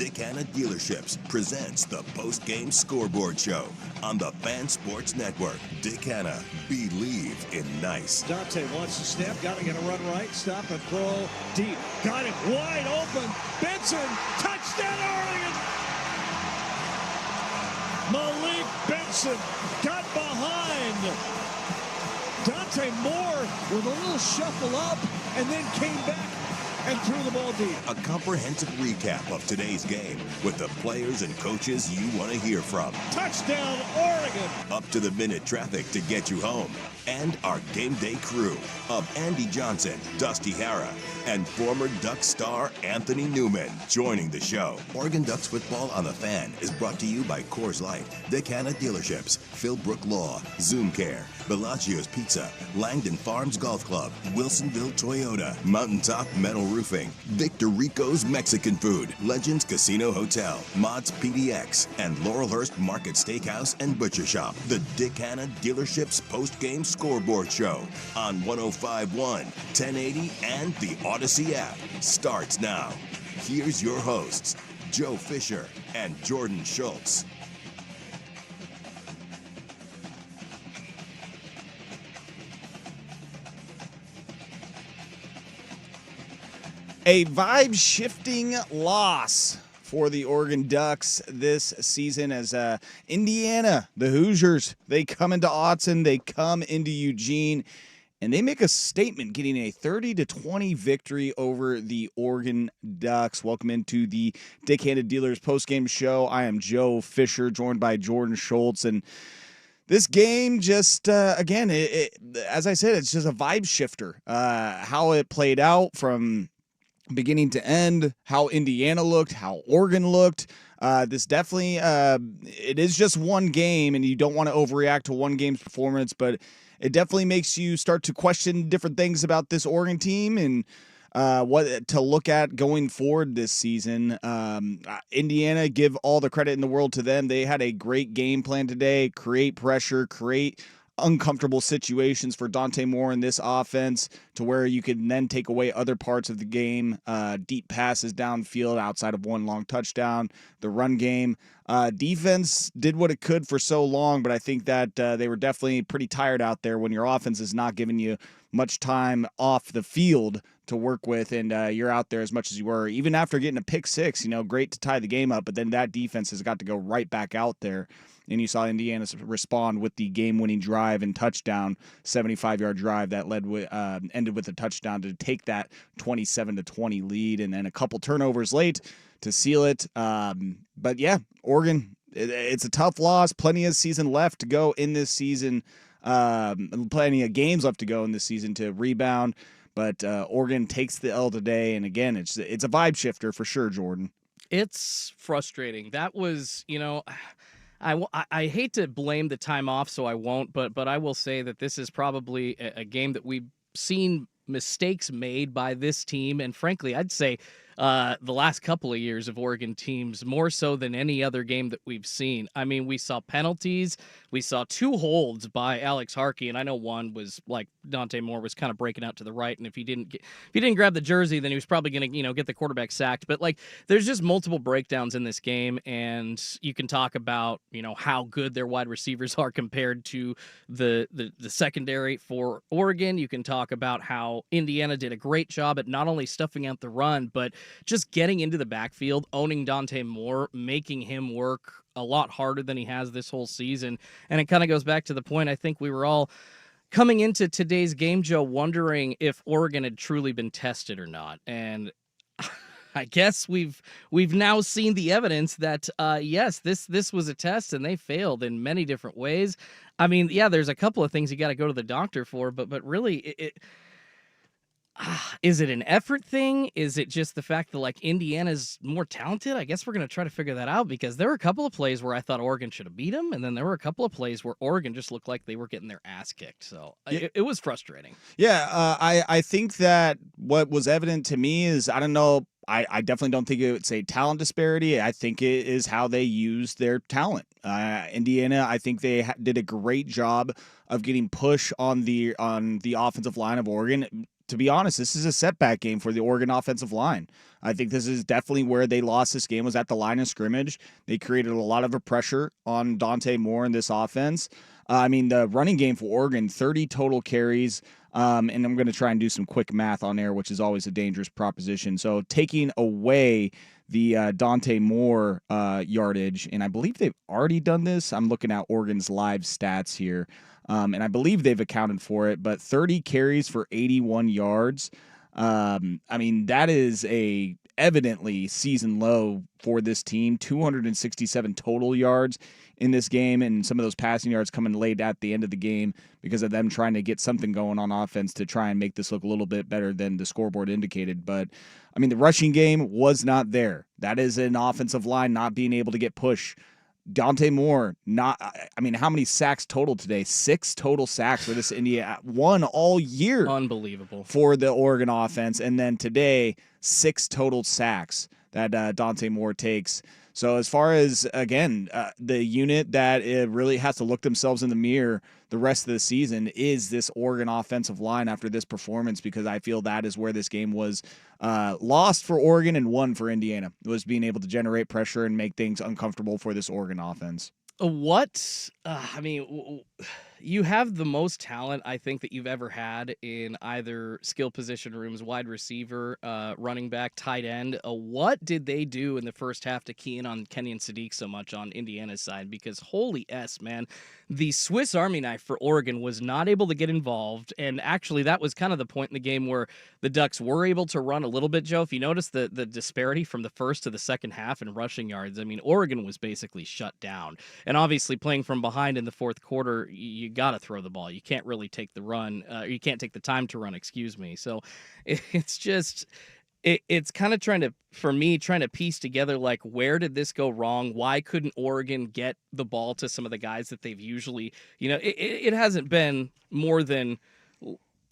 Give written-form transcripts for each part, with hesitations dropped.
Dick Hanna Dealerships presents the Postgame Scoreboard Show on the Fan Sports Network. Dick Hanna, believe in nice. Dante wants to snap, got to run right, stop and throw deep. Got it wide open. Benson, touchdown Oregon! Malik Benson got behind Dante Moore with a little shuffle up and then came back and threw the ball deep. A comprehensive recap of today's game with the players and coaches you want to hear from. Touchdown, Oregon! Up-to-the-minute traffic to get you home. And our game day crew of Andy Johnson, Dusty Hara, and former Duck star Anthony Newman joining the show. Oregon Ducks football on the Fan is brought to you by Coors Light, Dick Hanna Dealerships, Philbrook Law, Zoom Care, Bellagio's Pizza, Langdon Farms Golf Club, Wilsonville Toyota, Mountaintop Metal Roofing, Victor Rico's Mexican Food, Legends Casino Hotel, Mott's PDX, and Laurelhurst Market Steakhouse and Butcher Shop. The Dick Hanna Dealerships Post-Game Scoreboard Show on 105.1, 1080, and the Odyssey app starts now. Here's your hosts, Joe Fisher and Jordan Schultz. A vibe-shifting loss for the Oregon Ducks this season as Indiana, the Hoosiers, they come into Autzen, they come into Eugene, and they make a statement getting a 30-20 victory over the Oregon Ducks. Welcome into the Dick Hanna Dealers postgame show. I am Joe Fisher, joined by Jordan Schultz, and this game just, again, as I said, it's just a vibe shifter. How it played out from beginning to end, how Indiana looked, how Oregon looked. This definitely, it is just one game, and you don't want to overreact to one game's performance, but it definitely makes you start to question different things about this Oregon team and what to look at going forward this season. Indiana, give all the credit in the world to them. They had a great game plan today, create pressure, create uncomfortable situations for Dante Moore in this offense to where you can then take away other parts of the game, deep passes downfield outside of one long touchdown, the run game. Defense did what it could for so long, but I think that they were definitely pretty tired out there when your offense is not giving you much time off the field to work with, and you're out there as much as you were. Even after getting a pick six, great to tie the game up, but then that defense has got to go right back out there. And you saw Indiana respond with the game-winning drive and touchdown, 75-yard drive that ended with a touchdown to take that 27-20 lead, and then a couple turnovers late to seal it. But yeah, Oregon, it's a tough loss. Plenty of season left to go in this season. Plenty of games left to go in this season to rebound. But Oregon takes the L today, and again, it's a vibe shifter for sure, Jordan. It's frustrating. That was, I hate to blame the time off, so I won't, but I will say that this is probably a game that we've seen mistakes made by this team, and frankly, I'd say the last couple of years of Oregon teams, more so than any other game that we've seen. I mean, we saw penalties. We saw two holds by Alex Harkey, and I know one was like Dante Moore was kind of breaking out to the right, and if he didn't grab the jersey, then he was probably going to, get the quarterback sacked. But there's just multiple breakdowns in this game, and you can talk about, how good their wide receivers are compared to the secondary for Oregon. You can talk about how Indiana did a great job at not only stuffing out the run, but just getting into the backfield, owning Dante Moore, making him work a lot harder than he has this whole season. And it kind of goes back to the point I think we were all coming into today's game, Joe, wondering if Oregon had truly been tested or not. And I guess we've now seen the evidence that, yes, this was a test and they failed in many different ways. I mean, yeah, there's a couple of things you got to go to the doctor for, but really is it an effort thing? Is it just the fact that Indiana's more talented? I guess we're going to try to figure that out, because there were a couple of plays where I thought Oregon should have beat them, and then there were a couple of plays where Oregon just looked like they were getting their ass kicked. So it was frustrating. Yeah, I think that what was evident to me is, I don't know, I definitely don't think it's a talent disparity. I think it is how they use their talent. Indiana, I think they did a great job of getting push on the offensive line of Oregon. to be honest, this is a setback game for the Oregon offensive line. I think this is definitely where they lost this game, was at the line of scrimmage. They created a lot of pressure on Dante Moore in this offense. The running game for Oregon, 30 total carries, and I'm going to try and do some quick math on air, which is always a dangerous proposition. So taking away the Dante Moore yardage, and I believe they've already done this. I'm looking at Oregon's live stats here, and I believe they've accounted for it, but 30 carries for 81 yards. That is a evidently season low for this team. 267 total yards in this game, and some of those passing yards coming late at the end of the game because of them trying to get something going on offense to try and make this look a little bit better than the scoreboard indicated. But the rushing game was not there. That is an offensive line not being able to get push. Dante Moore, how many sacks total today? 6 total sacks for this India, one all year. Unbelievable. For the Oregon offense. And then today, 6 total sacks that Dante Moore takes. So as far as, again, the unit that it really has to look themselves in the mirror the rest of the season is this Oregon offensive line after this performance, because I feel that is where this game was lost for Oregon and won for Indiana. It was being able to generate pressure and make things uncomfortable for this Oregon offense. You have the most talent, I think, that you've ever had in either skill position rooms, wide receiver, running back, tight end. What did they do in the first half to key in on Kenyon Sadiq so much on Indiana's side? Because holy S, man, the Swiss Army knife for Oregon was not able to get involved. And actually, that was kind of the point in the game where the Ducks were able to run a little bit, Joe. If you notice the disparity from the first to the second half in rushing yards, Oregon was basically shut down. And obviously, playing from behind in the fourth quarter, you got to throw the ball. You can't really take the run. You can't take the time to run, excuse me. So it's just, it's kind of trying to piece together, like, where did this go wrong? Why couldn't Oregon get the ball to some of the guys that they've usually, it hasn't been more than,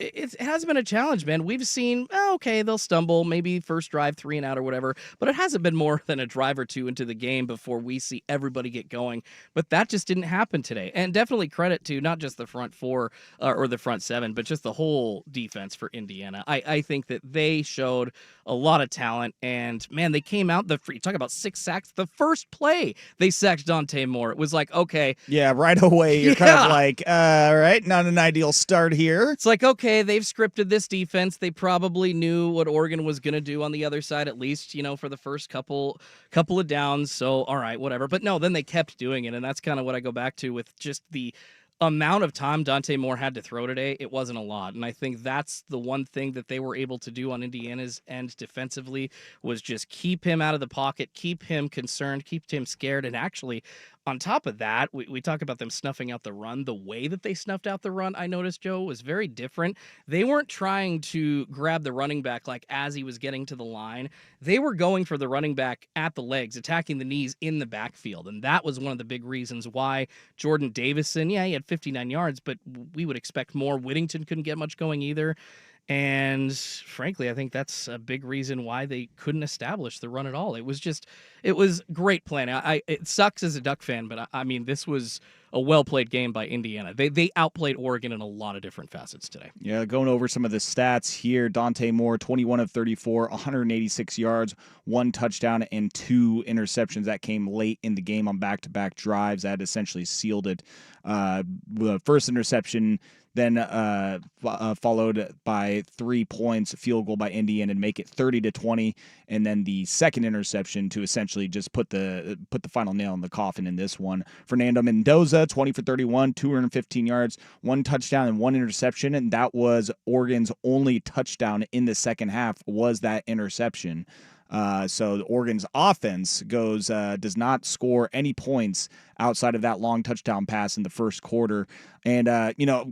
it has been a challenge, man. We've seen, okay, they'll stumble, maybe first drive, 3 and out or whatever, but it hasn't been more than a drive or two into the game before we see everybody get going. But that just didn't happen today. And definitely credit to not just the front 4 or the front 7, but just the whole defense for Indiana. I think that they showed a lot of talent, and man, they came out, you talk about 6 sacks, the first play they sacked Dante Moore. It was like, okay. Yeah, right away, you're kind of like, all right, not an ideal start here. It's like, okay, they've scripted this defense. They probably knew what Oregon was going to do on the other side, at least, for the first couple of downs. So, all right, whatever. But no, then they kept doing it, and that's kind of what I go back to with just the amount of time Dante Moore had to throw today. It wasn't a lot, and I think that's the one thing that they were able to do on Indiana's end defensively, was just keep him out of the pocket, keep him concerned, keep him scared, and actually, on top of that, we talk about them snuffing out the run. The way that they snuffed out the run, I noticed, Joe, was very different. They weren't trying to grab the running back like as he was getting to the line. They were going for the running back at the legs, attacking the knees in the backfield. And that was one of the big reasons why Jordan Davison, he had 59 yards, but we would expect more. Whittington couldn't get much going either. And frankly, I think that's a big reason why they couldn't establish the run at all. It was great planning. It sucks as a Duck fan, but this was a well-played game by Indiana. They outplayed Oregon in a lot of different facets today. Yeah, going over some of the stats here, Dante Moore, 21 of 34, 186 yards, 1 touchdown, and 2 interceptions. That came late in the game on back-to-back drives. That essentially sealed it. The first interception then followed by 3 points, field goal by Indiana and make it 30-20, and then the second interception to essentially just put the final nail in the coffin in this one. Fernando Mendoza, 20 for 31, 215 yards, 1 touchdown and 1 interception, and that was Oregon's only touchdown in the second half, was that interception. So Oregon's offense does not score any points outside of that long touchdown pass in the first quarter. And,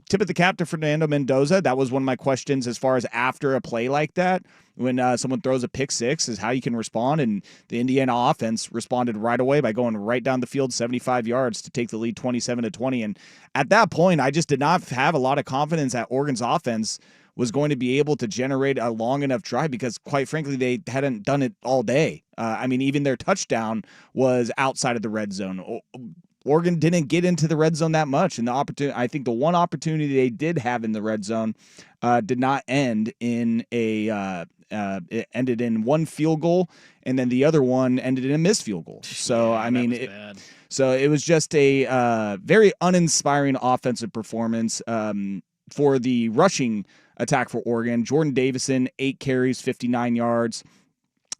tip of the cap to Fernando Mendoza. That was one of my questions as far as after a play like that, when someone throws a pick six, is how you can respond. And the Indiana offense responded right away by going right down the field 75 yards to take the lead 27-20. And at that point, I just did not have a lot of confidence that Oregon's offense was going to be able to generate a long enough drive, because quite frankly, they hadn't done it all day. Even their touchdown was outside of the red zone. Oregon didn't get into the red zone that much. And I think the one opportunity they did have in the red zone did not end in it ended in one field goal, and then the other one ended in a missed field goal. So, Yeah, I mean, bad. So it was just a very uninspiring offensive performance for the rushing attack for Oregon. Jordan Davison, 8 carries, 59 yards.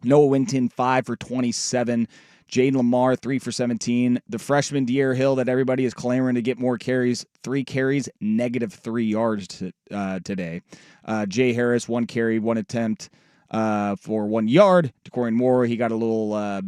Noah Winton, 5 for 27. Jaden Lamar, 3 for 17. The freshman De'Aaron Hill that everybody is clamoring to get more carries, 3 carries, -3 yards today. Jay Harris, 1 carry, 1 attempt for 1 yard. DeCorian Moore, he got a little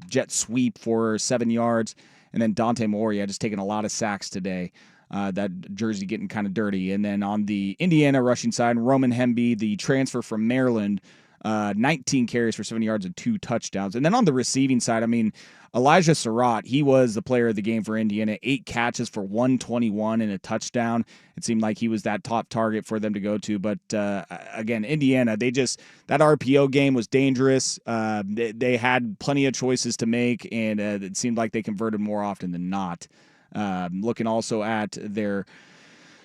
jet sweep for 7 yards. And then Dante Moore, just taking a lot of sacks today. That jersey getting kind of dirty. And then on the Indiana rushing side, Roman Hemby, the transfer from Maryland, 19 carries for 70 yards and 2 touchdowns. And then on the receiving side, I mean, Elijah Surratt, he was the player of the game for Indiana. 8 catches for 121 and a touchdown. It seemed like he was that top target for them to go to. But again, Indiana, that RPO game was dangerous. They had plenty of choices to make, and it seemed like they converted more often than not. Looking also at their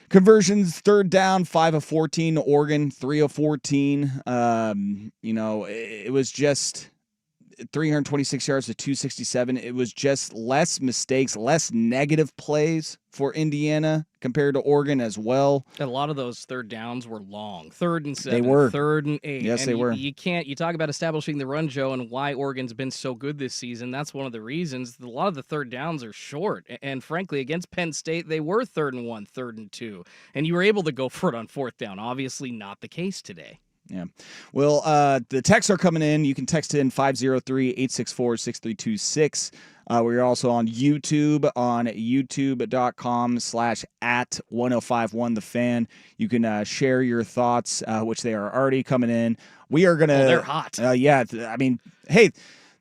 conversions, 3rd down, 5 of 14. Oregon, 3 of 14. It was just 326 yards to 267. It was just less mistakes, less negative plays for Indiana compared to Oregon as well. A lot of those 3rd downs were long. 3rd and 7. They were. 3rd and 8. Yes, and they were. You talk about establishing the run, Joe, and why Oregon's been so good this season. That's one of the reasons. A lot of the 3rd downs are short. And frankly, against Penn State, they were 3rd and 1, 3rd and 2. And you were able to go for it on 4th down. Obviously not the case today. Yeah. Well, the texts are coming in. You can text in 503-864-6326. We're also on YouTube on youtube.com/@1051thefan. You can share your thoughts, which they are already coming in. We are going to... they're hot. I mean, hey...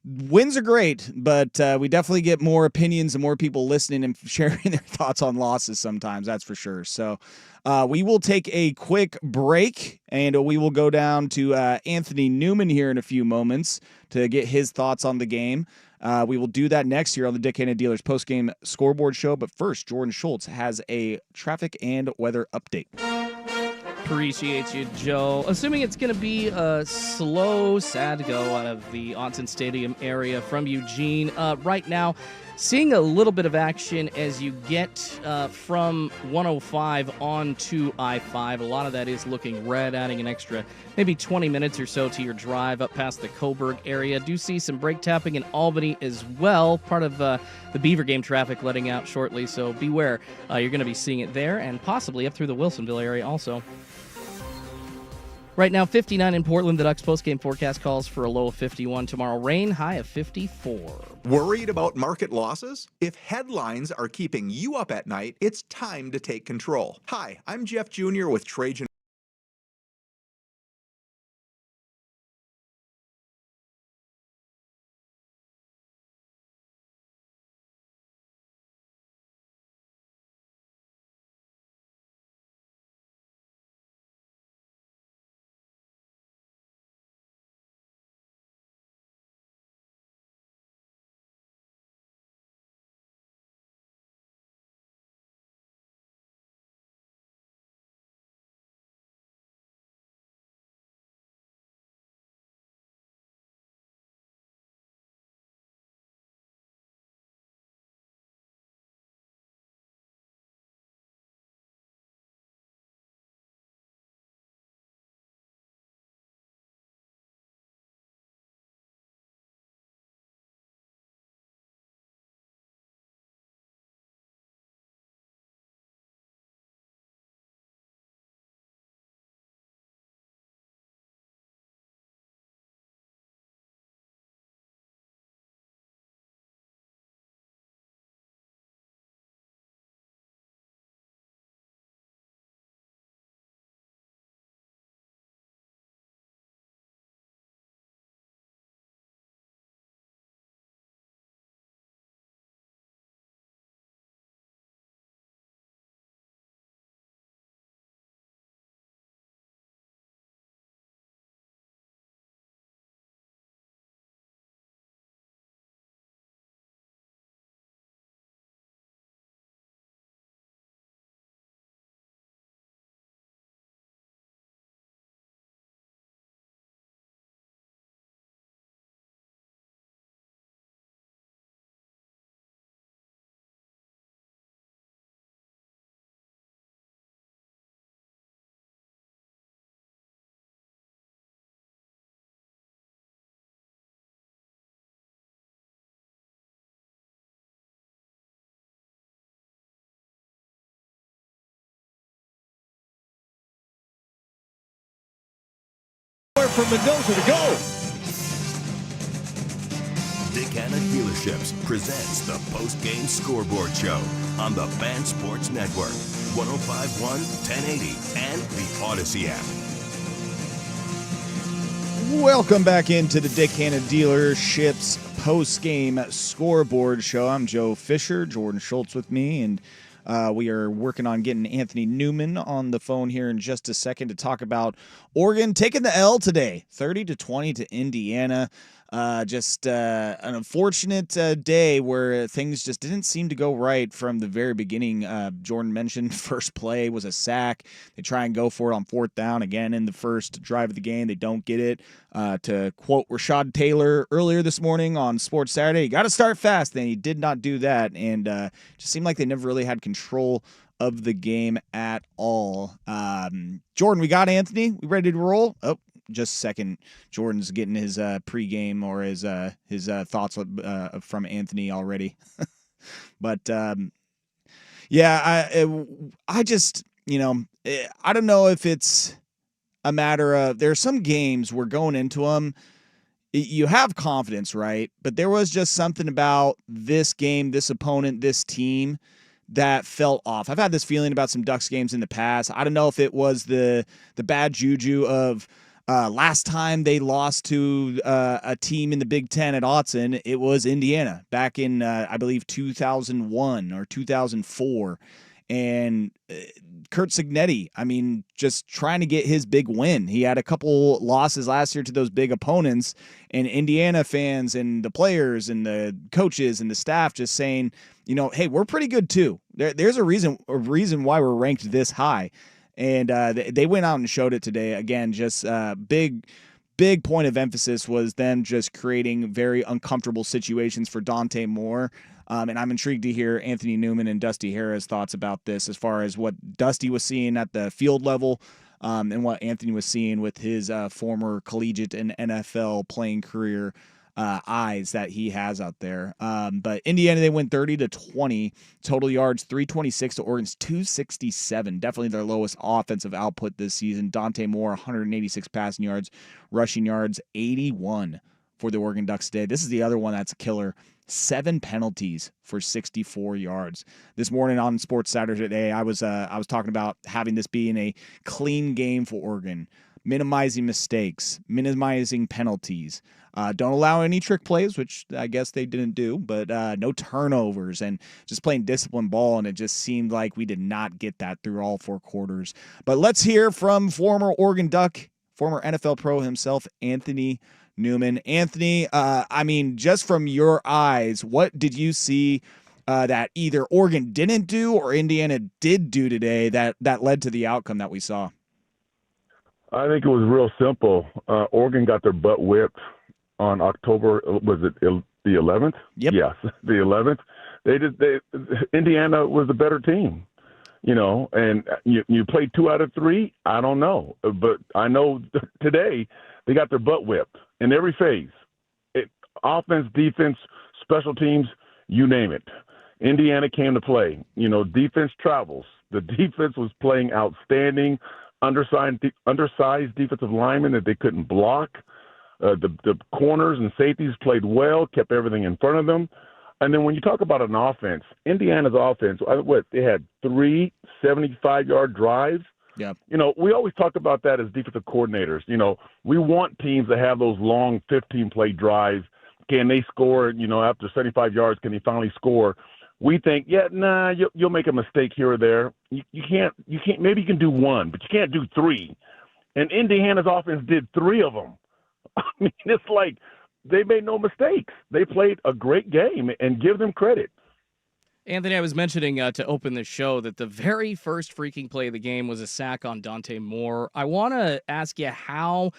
Wins are great, but we definitely get more opinions and more people listening and sharing their thoughts on losses sometimes, that's for sure. So we will take a quick break, and we will go down to Anthony Newman here in a few moments to get his thoughts on the game. We will do that next year on the Dick Hanna Dealers postgame scoreboard show. But first, Jordan Schultz has a traffic and weather update. Appreciate you, Joe. Assuming it's going to be a slow, sad go out of the Autzen Stadium area from Eugene. Right now, seeing a little bit of action as you get from 105 on to I-5. A lot of that is looking red, adding an extra maybe 20 minutes or so to your drive up past the Coburg area. Do see some brake tapping in Albany as well, part of the Beaver game traffic letting out shortly, so beware. You're going to be seeing it there and possibly up through the Wilsonville area also. Right now, 59 in Portland. The Ducks postgame forecast calls for a low of 51 tomorrow. Rain, high of 54. Worried about market losses? If headlines are keeping you up at night, it's time to take control. Hi, I'm Jeff Jr. with Trajan. for Mendoza to go. Dick Hanna Dealerships presents the Postgame Scoreboard Show on the Fan Sports Network, 105.1, 1080, and the Odyssey app. Welcome back into the Dick Hanna Dealerships Postgame Scoreboard Show. I'm Joe Fisher, Jordan Schultz with me, and we are working on getting Anthony Newman on the phone here in just a second to talk about Oregon taking the L today, 30-20 to Indiana. Just an unfortunate day where things just didn't seem to go right from the very beginning. Jordan mentioned first play was a sack. They try and go for it on fourth down again in the first drive of the game. They don't get it. To quote Rashad Taylor earlier this morning on Sports Saturday, you got to start fast. Then he did not do that, and just seemed like they never really had control of the game at all. Jordan, we got Anthony. We ready to roll? Oh, just a second. Jordan's getting his pregame or his thoughts from Anthony already. But yeah, I just, I don't know if it's a matter of, there are some games where going into them, you have confidence, right? But there was just something about this game, this opponent, this team that felt off. I've had this feeling about some Ducks games in the past. I don't know if it was the bad juju of last time they lost to a team in the Big Ten at Autzen. It was Indiana back in, I believe, 2001 or 2004. And Kurt Signetti, just trying to get his big win. He had a couple losses last year to those big opponents, and Indiana fans and the players and the coaches and the staff just saying, hey, we're pretty good too. There's a reason why we're ranked this high. And they went out and showed it today. Again, just big point of emphasis was them just creating very uncomfortable situations for Dante Moore. And I'm intrigued to hear Anthony Newman and Dusty Harrah's thoughts about this as far as what Dusty was seeing at the field level and what Anthony was seeing with his former collegiate and NFL playing career eyes that he has out there. But Indiana, they went 30-20, total yards 326 to Oregon's 267. Definitely their lowest offensive output this season. Dante Moore, 186 passing yards, rushing yards 81 for the Oregon Ducks today. This is the other one that's a killer. 7 penalties for 64 yards. This morning on Sports Saturday, I was talking about having this being a clean game for Oregon, minimizing mistakes, minimizing penalties. Don't allow any trick plays, which I guess they didn't do, but no turnovers and just playing disciplined ball, and it just seemed like we did not get that through all 4 quarters. But let's hear from former Oregon Duck, former NFL pro himself, Anthony Newman. Anthony, just from your eyes, what did you see that either Oregon didn't do or Indiana did do today that led to the outcome that we saw? I think it was real simple. Oregon got their butt whipped on October, was it the 11th? Yep. Yes, the 11th. Indiana was the better team, and you played 2 out of 3. I don't know, but I know today they got their butt whipped in every phase. Offense, defense, special teams, you name it. Indiana came to play. Defense travels. The defense was playing outstanding. Undersized defensive linemen that they couldn't block. The corners and safeties played well, kept everything in front of them. And then when you talk about an offense, Indiana's offense, they had 3 75-yard drives. Yeah. We always talk about that as defensive coordinators. We want teams to have those long 15-play drives. Can they score, after 75 yards, can they finally score? We think, you'll make a mistake here or there. You can't, maybe you can do 1, but you can't do 3. And Indiana's offense did 3 of them. It's like they made no mistakes. They played a great game, and give them credit. Anthony, I was mentioning to open the show that the very first freaking play of the game was a sack on Dante Moore. I want to ask you how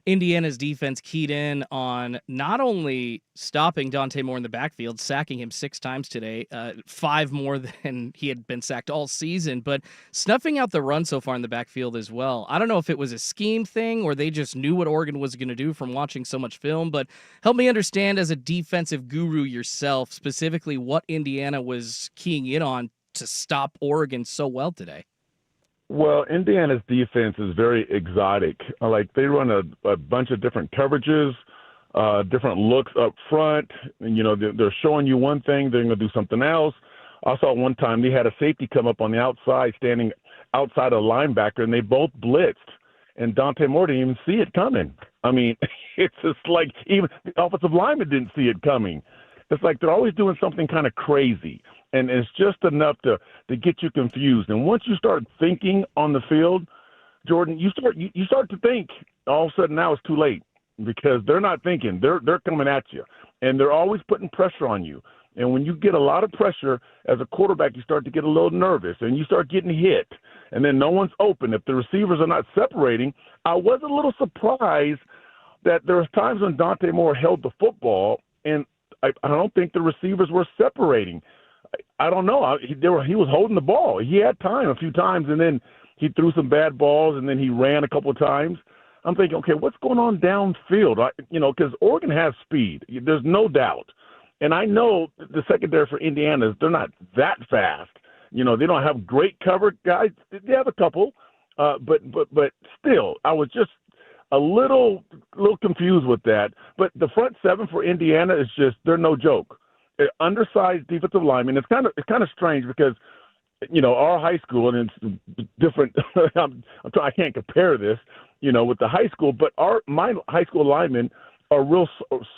Indiana's defense keyed in on not only stopping Dante Moore in the backfield, sacking him 6 times today, 5 more than he had been sacked all season, but snuffing out the run so far in the backfield as well. I don't know if it was a scheme thing or they just knew what Oregon was going to do from watching so much film, but help me understand as a defensive guru yourself, specifically what Indiana was keying in on to stop Oregon so well today. Well, Indiana's defense is very exotic. Like they run a bunch of different coverages, different looks up front. And, they're showing you one thing, they're going to do something else. I saw one time they had a safety come up on the outside, standing outside a linebacker, and they both blitzed. And Dante Moore didn't even see it coming. I mean, it's just like even the offensive lineman didn't see it coming. It's like they're always doing something kind of crazy, and it's just enough to get you confused. And once you start thinking on the field, Jordan, you start to think. All of a sudden now it's too late because they're not thinking. They're coming at you, and they're always putting pressure on you. And when you get a lot of pressure as a quarterback, you start to get a little nervous, and you start getting hit, and then no one's open. If the receivers are not separating, I was a little surprised that there was times when Dante Moore held the football, and I don't think the receivers were separating. I don't know. He was holding the ball. He had time a few times, and then he threw some bad balls, and then he ran a couple of times. I'm thinking, okay, what's going on downfield? Because Oregon has speed. There's no doubt. And I know the secondary for Indiana, they're not that fast. They don't have great cover guys. They have a couple, but still, I was just a little confused with that. But the front seven for Indiana is just they're no joke. Undersized defensive linemen. It's kind of strange because our high school, and it's different. I can't compare this, with the high school, but my high school linemen are real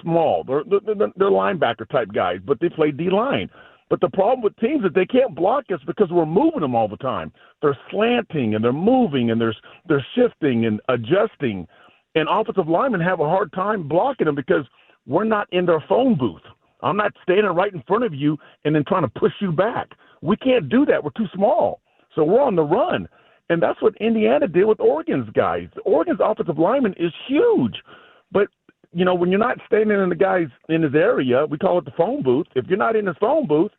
small. They're linebacker type guys, but they play D-line. But the problem with teams is they can't block us because we're moving them all the time. They're slanting and they're moving and they're shifting and adjusting. And offensive linemen have a hard time blocking them because we're not in their phone booth. I'm not standing right in front of you and then trying to push you back. We can't do that. We're too small. So we're on the run. And that's what Indiana did with Oregon's guys. Oregon's offensive lineman is huge. But when you're not standing in the guy's in his area, we call it the phone booth. If you're not in his phone booth,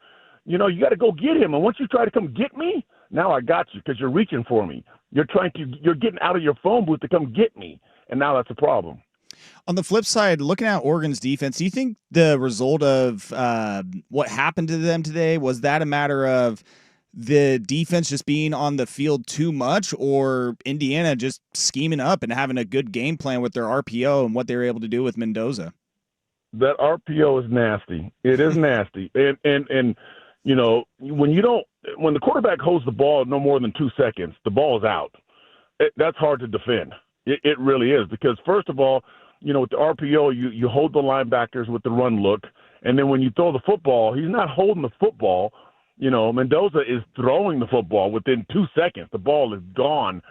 you got to go get him. And once you try to come get me, now I got you because you're reaching for me. You're getting out of your phone booth to come get me. And now that's a problem. On the flip side, looking at Oregon's defense, do you think the result of what happened to them today, was that a matter of the defense just being on the field too much, or Indiana just scheming up and having a good game plan with their RPO and what they were able to do with Mendoza? That RPO is nasty. It is nasty. And when the quarterback holds the ball no more than 2 seconds, the ball is out. That's hard to defend. It really is, because first of all, with the RPO, you hold the linebackers with the run look, and then when you throw the football, he's not holding the football. Mendoza is throwing the football within 2 seconds. The ball is gone.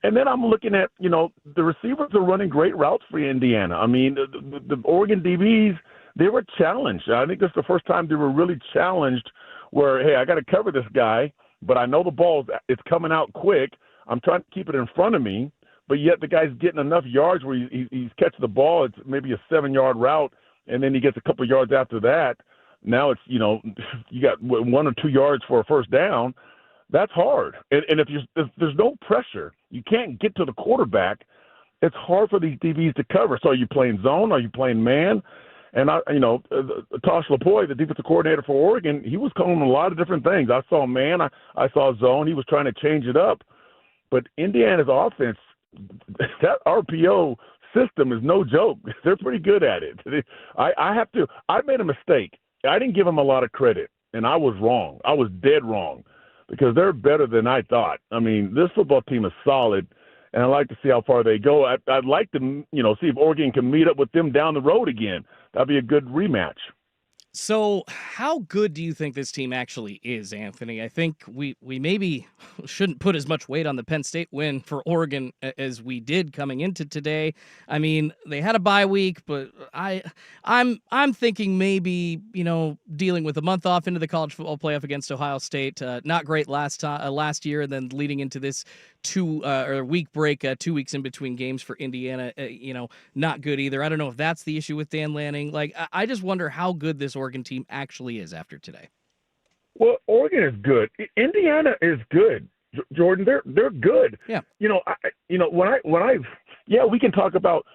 And then I'm looking at, the receivers are running great routes for Indiana. I mean, the Oregon DBs, they were challenged. I think this is the first time they were really challenged where, hey, I got to cover this guy, but I know the ball is coming out quick. I'm trying to keep it in front of me, but yet the guy's getting enough yards where he's catching the ball. It's maybe a 7-yard route, and then he gets a couple of yards after that. Now it's, you got 1 or 2 yards for a first down. That's hard. And if there's no pressure, you can't get to the quarterback. It's hard for these DBs to cover. So are you playing zone? Are you playing man? And, Tosh LaPoy, the defensive coordinator for Oregon, he was calling a lot of different things. I saw man. I saw zone. He was trying to change it up. But Indiana's offense, that RPO system is no joke. They're pretty good at it. I made a mistake. I didn't give them a lot of credit, and I was wrong. I was dead wrong because they're better than I thought. I mean, this football team is solid, and I'd like to see how far they go. I'd like to, see if Oregon can meet up with them down the road again. That'd be a good rematch. So how good do you think this team actually is, Anthony? I think we maybe shouldn't put as much weight on the Penn State win for Oregon as we did coming into today. I mean, they had a bye week, but I'm thinking maybe, dealing with a month off into the college football playoff against Ohio State, not great last year, and then leading into this week break, 2 weeks in between games for Indiana, not good either. I don't know if that's the issue with Dan Lanning. Like, I just wonder how good this Oregon team actually is after today. Well, Oregon is good. Indiana is good. Jordan, they're good. Yeah. We can talk about,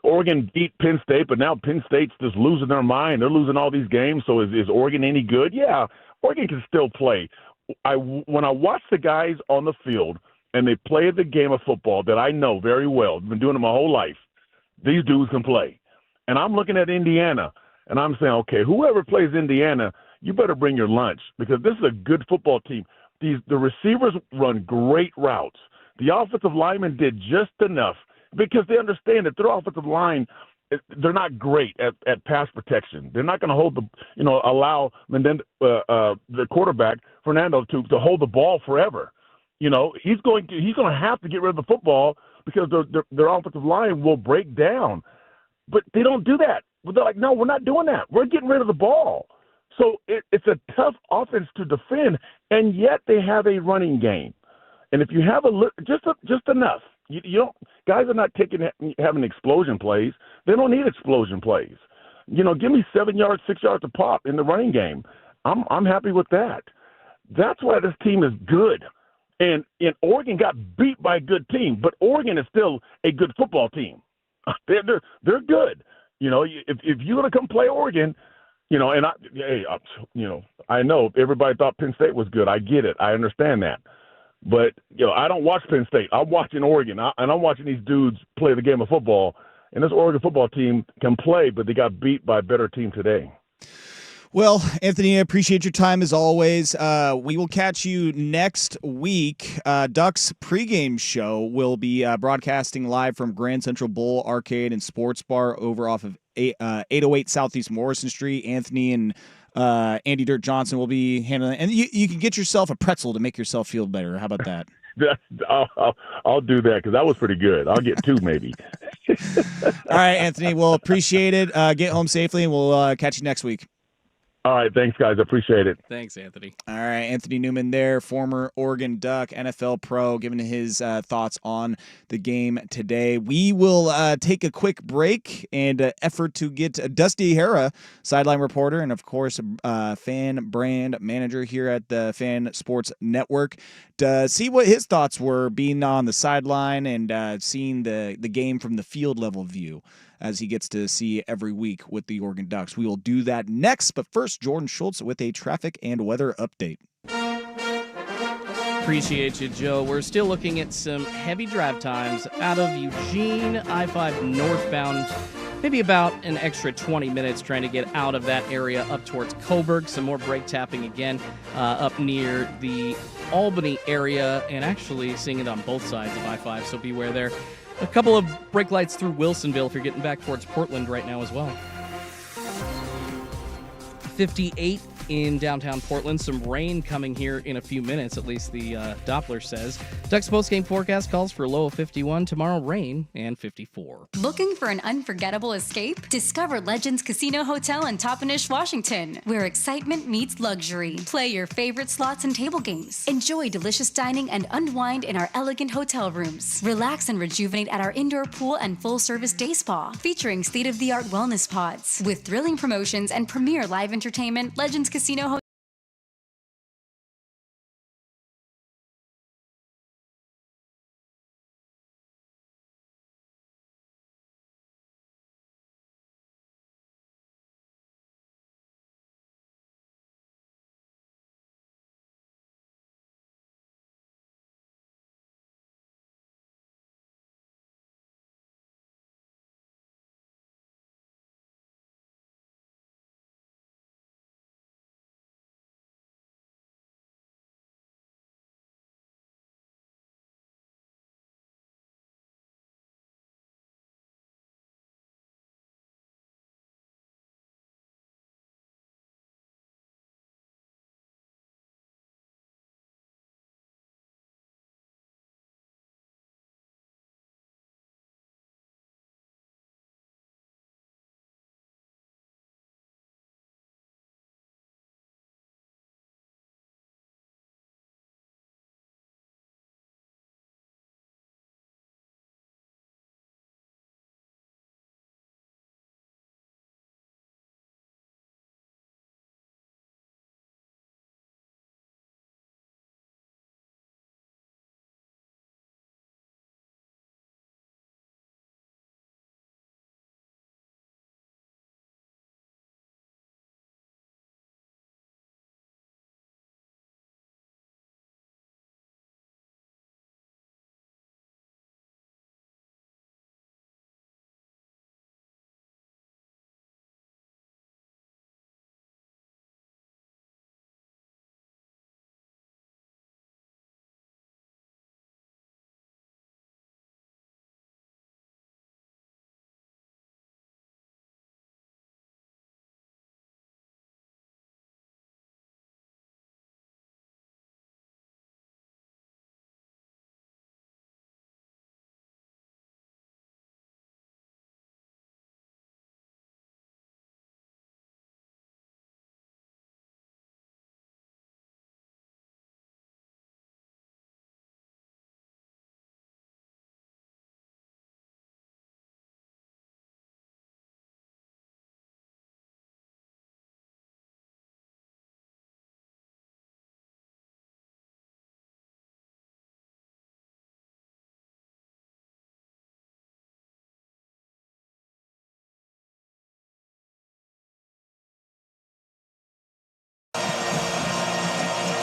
Oregon beat Penn State, but now Penn State's just losing their mind. They're losing all these games. So is Oregon any good? Yeah, Oregon can still play. when I watch the guys on the field and they play the game of football that I know very well, I've been doing it my whole life, these dudes can play. And I'm looking at Indiana, and I'm saying, okay, whoever plays Indiana, you better bring your lunch because this is a good football team. The receivers run great routes. The offensive linemen did just enough because they understand that their offensive line, they're not great at pass protection. They're not going to hold allow the quarterback Fernando to hold the ball forever. He's going to have to get rid of the football because their offensive line will break down. But they don't do that. They're like, no, we're not doing that. We're getting rid of the ball. So it's a tough offense to defend, and yet they have a running game. And if you have just enough, you don't. Guys are not having explosion plays. They don't need explosion plays. Give me 7 yards, 6 yards a pop in the running game. I'm happy with that. That's why this team is good. And Oregon got beat by a good team, but Oregon is still a good football team. They're good. If you're going to come play Oregon, I know everybody thought Penn State was good. I get it. I understand that. But, I don't watch Penn State. I'm watching Oregon, and I'm watching these dudes play the game of football. And this Oregon football team can play, but they got beat by a better team today. Well, Anthony, I appreciate your time as always. We will catch you next week. Ducks pregame show will be broadcasting live from Grand Central Bowl Arcade and Sports Bar over off of 808 Southeast Morrison Street. Anthony and Andy Dirt Johnson will be handling it. And you can get yourself a pretzel to make yourself feel better. How about that? I'll do that because that was pretty good. I'll get two maybe. All right, Anthony. Well, appreciate it. Get home safely, and we'll catch you next week. All right. Thanks, guys. I appreciate it. Thanks, Anthony. All right. Anthony Newman there, former Oregon Duck, NFL pro, giving his thoughts on the game today. We will take a quick break and effort to get Dusty Hara, sideline reporter, and, of course, fan brand manager here at the Fan Sports Network, to see what his thoughts were being on the sideline and seeing the game from the field level view, as he gets to see every week with the Oregon Ducks. We will do that next, but first, Jordan Schultz with a traffic and weather update. Appreciate you, Joe. We're still looking at some heavy drive times out of Eugene, I-5 northbound, maybe about an extra 20 minutes trying to get out of that area up towards Coburg. Some more brake tapping again up near the Albany area, and actually seeing it on both sides of I-5, so beware there. A couple of brake lights through Wilsonville if you're getting back towards Portland right now as well. 58 in downtown Portland. Some rain coming here in a few minutes, at least the Doppler says. Ducks postgame forecast calls for a low of 51. Tomorrow, rain and 54. Looking for an unforgettable escape? Discover Legends Casino Hotel in Toppenish, Washington, where excitement meets luxury. Play your favorite slots and table games. Enjoy delicious dining and unwind in our elegant hotel rooms. Relax and rejuvenate at our indoor pool and full-service day spa, featuring state-of-the-art wellness pods. With thrilling promotions and premier live entertainment, Legends Casino Hotel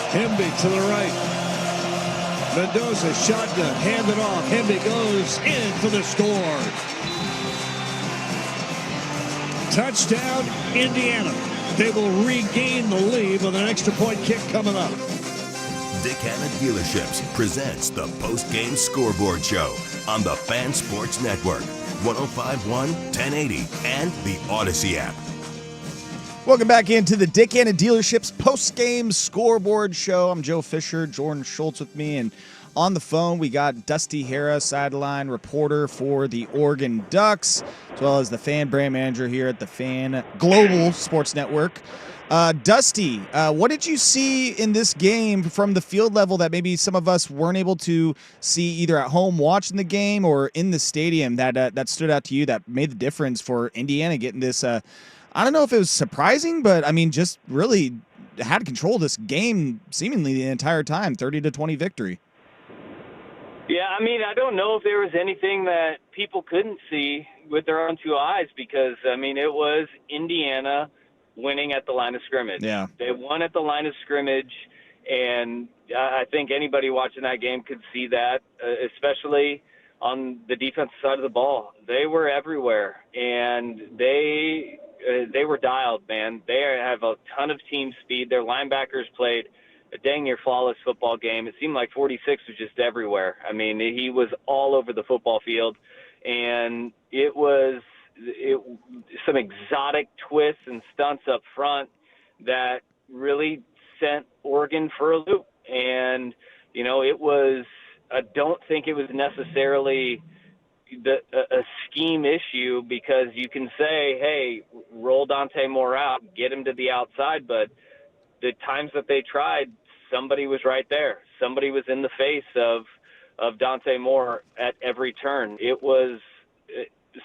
Hemby to the right. Mendoza shotgun, hand it off. Hemby goes in for the score. Touchdown, Indiana. They will regain the lead with an extra point kick coming up. Dick Hanna Dealerships presents the Postgame Scoreboard Show on the Fan Sports Network, 105.1, 1080, and the Odyssey app. Welcome back into the Dick Hanna Dealerships Postgame Scoreboard Show. I'm Joe Fisher, Jordan Schultz with me, and on the phone we got Dusty Hara, sideline reporter for the Oregon Ducks, as well as the fan brand manager here at the Fan Global Sports Network. Dusty, what did you see in this game from the field level that maybe some of us weren't able to see either at home watching the game or in the stadium that stood out to you that made the difference for Indiana getting this, I don't know if it was surprising, but I mean, just really had control of this game seemingly the entire time, 30-20 victory. Yeah, I mean, I don't know if there was anything that people couldn't see with their own two eyes because, I mean, it was Indiana winning at the line of scrimmage. Yeah. They won at the line of scrimmage, and I think anybody watching that game could see that, especially on the defensive side of the ball. They were everywhere, and they were dialed, man. They have a ton of team speed. Their linebackers played a dang near flawless football game. It seemed like 46 was just everywhere. I mean, he was all over the football field, and it was some exotic twists and stunts up front that really sent Oregon for a loop. And, you know, I don't think it was necessarily a scheme issue because you can say, hey, roll Dante Moore out, get him to the outside, but the times that they tried, somebody was right there. Somebody was in the face of Dante Moore at every turn. It was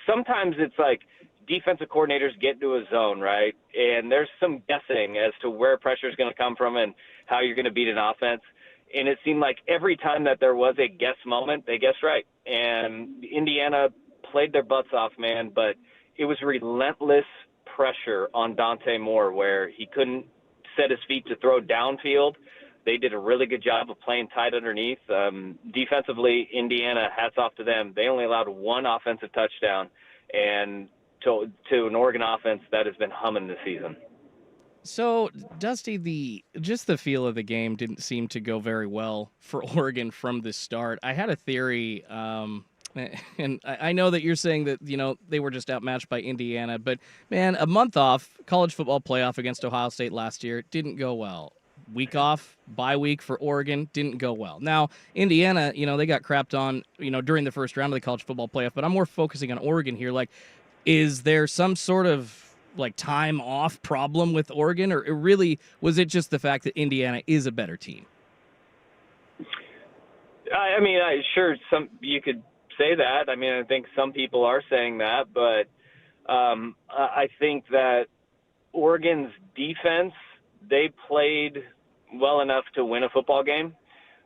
sometimes it's like defensive coordinators get into a zone, right? And there's some guessing as to where pressure is going to come from and how you're going to beat an offense. And it seemed like every time that there was a guess moment, they guessed right. And Indiana played their butts off, man, but it was relentless pressure on Dante Moore where he couldn't set his feet to throw downfield. They did a really good job of playing tight underneath. Defensively, Indiana, hats off to them. They only allowed one offensive touchdown, and to an Oregon offense that has been humming this season. So, Dusty, the feel of the game didn't seem to go very well for Oregon from the start. I had a theory, and I know that you're saying that, you know, they were just outmatched by Indiana, but, man, a month off, college football playoff against Ohio State last year, didn't go well. Week off, bye week for Oregon, didn't go well. Now, Indiana, you know, they got crapped on, you know, during the first round of the college football playoff, but I'm more focusing on Oregon here. Like, is there some sort of, like, time off problem with Oregon, or was it just the fact that Indiana is a better team? I mean, sure, you could say that. I mean, I think some people are saying that, but I think that Oregon's defense, they played well enough to win a football game.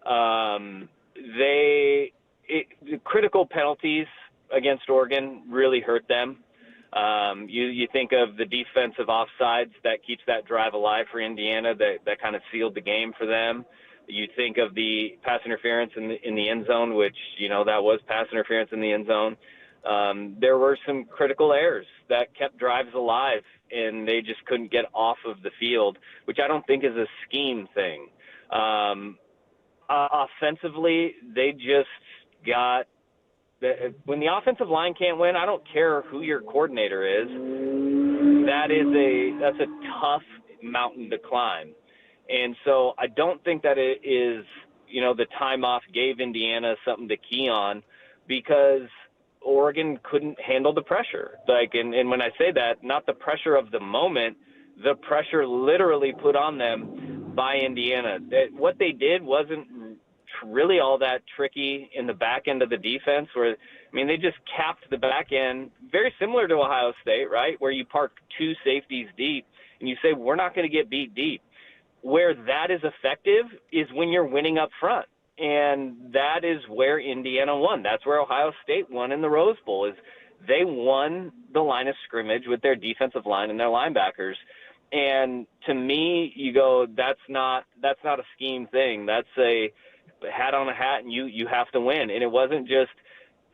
The critical penalties against Oregon really hurt them. You think of the defensive offsides that keeps that drive alive for Indiana, that kind of sealed the game for them. You think of the pass interference in the end zone, which, you know, that was pass interference in the end zone. There were some critical errors that kept drives alive, and they just couldn't get off of the field, which I don't think is a scheme thing. Offensively, they just got when the offensive line can't win, I don't care who your coordinator is. That's a tough mountain to climb. And so I don't think that it is, you know, the time off gave Indiana something to key on because Oregon couldn't handle the pressure. Like, and when I say that, not the pressure of the moment, the pressure literally put on them by Indiana. What they did wasn't really all that tricky in the back end of the defense where, I mean, they just capped the back end very similar to Ohio State, right? Where you park two safeties deep and you say, we're not going to get beat deep. Where that is effective is when you're winning up front. And that is where Indiana won. That's where Ohio State won in the Rose Bowl, is they won the line of scrimmage with their defensive line and their linebackers. And to me, you go, that's not a scheme thing. That's a hat on a hat, and you have to win. And it wasn't just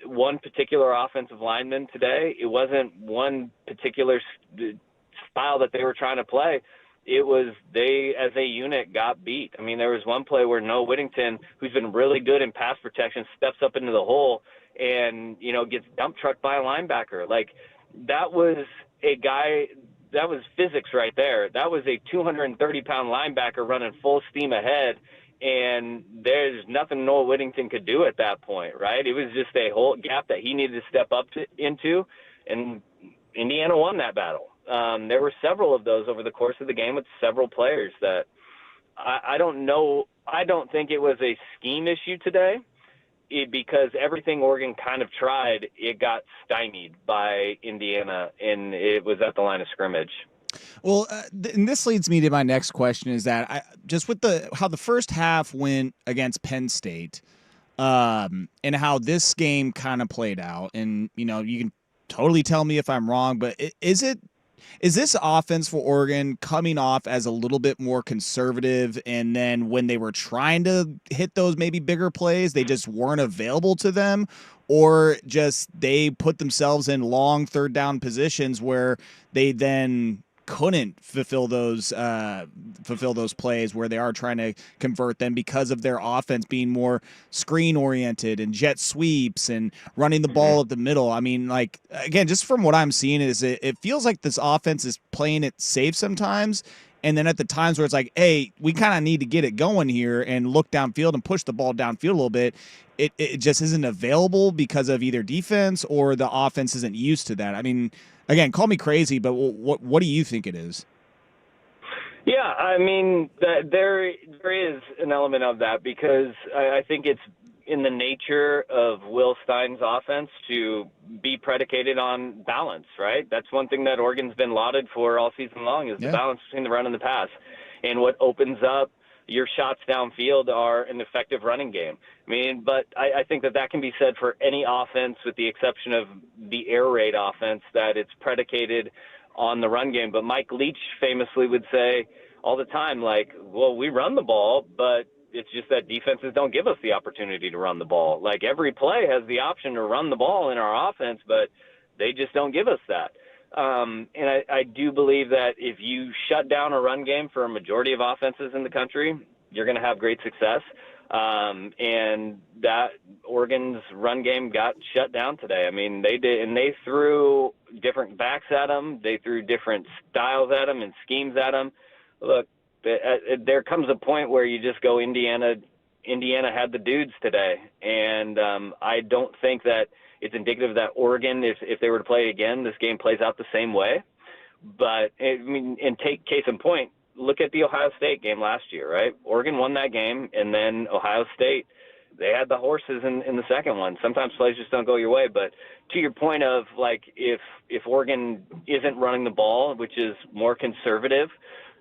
one particular offensive lineman today. It wasn't one particular style that they were trying to play. It was they, as a unit, got beat. I mean, there was one play where Noah Whittington, who's been really good in pass protection, steps up into the hole and, gets dump trucked by a linebacker. Like, that was a guy – that was physics right there. That was a 230-pound linebacker running full steam ahead, and there's nothing Noah Whittington could do at that point, right? It was just a whole gap that he needed to step up into, and Indiana won that battle. There were several of those over the course of the game with several players that I don't know. I don't think it was a scheme issue today. Because everything Oregon kind of tried, it got stymied by Indiana, and it was at the line of scrimmage. Well, and this leads me to my next question: is that just with how the first half went against Penn State, and how this game kind of played out, and you can totally tell me if I'm wrong, but is this offense for Oregon coming off as a little bit more conservative, and then when they were trying to hit those maybe bigger plays, they just weren't available to them, or just they put themselves in long third down positions where they then couldn't fulfill those plays where they are trying to convert them because of their offense being more screen oriented and jet sweeps and running the ball up the middle. I mean, like, again, just from what I'm seeing is it feels like this offense is playing it safe sometimes. And then at the times where it's like, hey, we kind of need to get it going here and look downfield and push the ball downfield a little bit, it just isn't available because of either defense or the offense isn't used to that. I mean, again, call me crazy, but what do you think it is? Yeah, I mean, there is an element of that because I think it's in the nature of Will Stein's offense to be predicated on balance, right? That's one thing that Oregon's been lauded for all season long is the balance between the run and the pass. And what opens up your shots downfield are an effective running game. I mean, but I think that can be said for any offense with the exception of the air raid offense, that it's predicated on the run game. But Mike Leach famously would say all the time, like, well, we run the ball, but it's just that defenses don't give us the opportunity to run the ball. Like, every play has the option to run the ball in our offense, but they just don't give us that. And I do believe that if you shut down a run game for a majority of offenses in the country, you're going to have great success. And that Oregon's run game got shut down today. I mean, they did, and they threw different backs at them. They threw different styles at them and schemes at them. Look, there comes a point where you just go, Indiana had the dudes today. And I don't think that it's indicative that Oregon, if they were to play again, this game plays out the same way. But, and take case in point, look at the Ohio State game last year, right? Oregon won that game, and then Ohio State, they had the horses in the second one. Sometimes plays just don't go your way. But to your point of, like, if Oregon isn't running the ball, which is more conservative,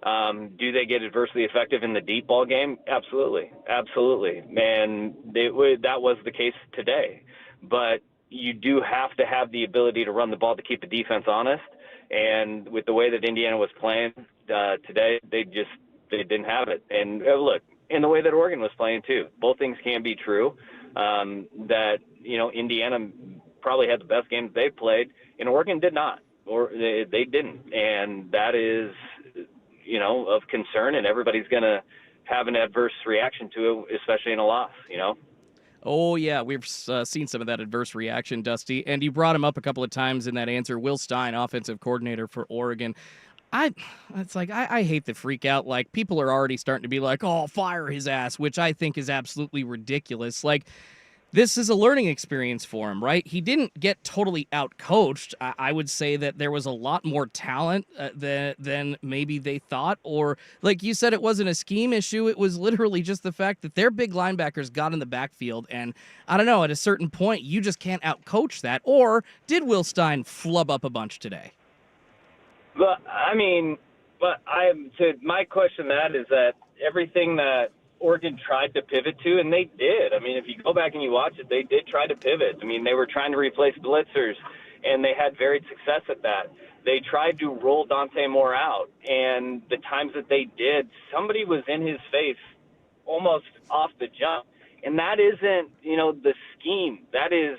do they get adversely effective in the deep ball game? Absolutely. Absolutely. And that was the case today. But you do have to have the ability to run the ball to keep the defense honest. And with the way that Indiana was playing today, they didn't have it. And look, in the way that Oregon was playing too, both things can be true. That, Indiana probably had the best game that they've played, and Oregon did not, or they didn't. And that is, of concern, and everybody's going to have an adverse reaction to it, especially in a loss, Oh, yeah, we've seen some of that adverse reaction, Dusty. And you brought him up a couple of times in that answer. Will Stein, offensive coordinator for Oregon. I hate the freak out. Like, people are already starting to be like, oh, fire his ass, which I think is absolutely ridiculous. Like, this is a learning experience for him, right? He didn't get totally out-coached. I would say that there was a lot more talent than maybe they thought. Or, like you said, it wasn't a scheme issue. It was literally just the fact that their big linebackers got in the backfield. And I don't know, at a certain point, you just can't out-coach that. Or did Will Stein flub up a bunch today? But, my question to that is that everything that Oregon tried to pivot to, and they did. I mean, if you go back and you watch it, they did try to pivot. I mean, they were trying to replace blitzers, and they had varied success at that. They tried to roll Dante Moore out, and the times that they did, somebody was in his face almost off the jump. And that isn't, the scheme. That is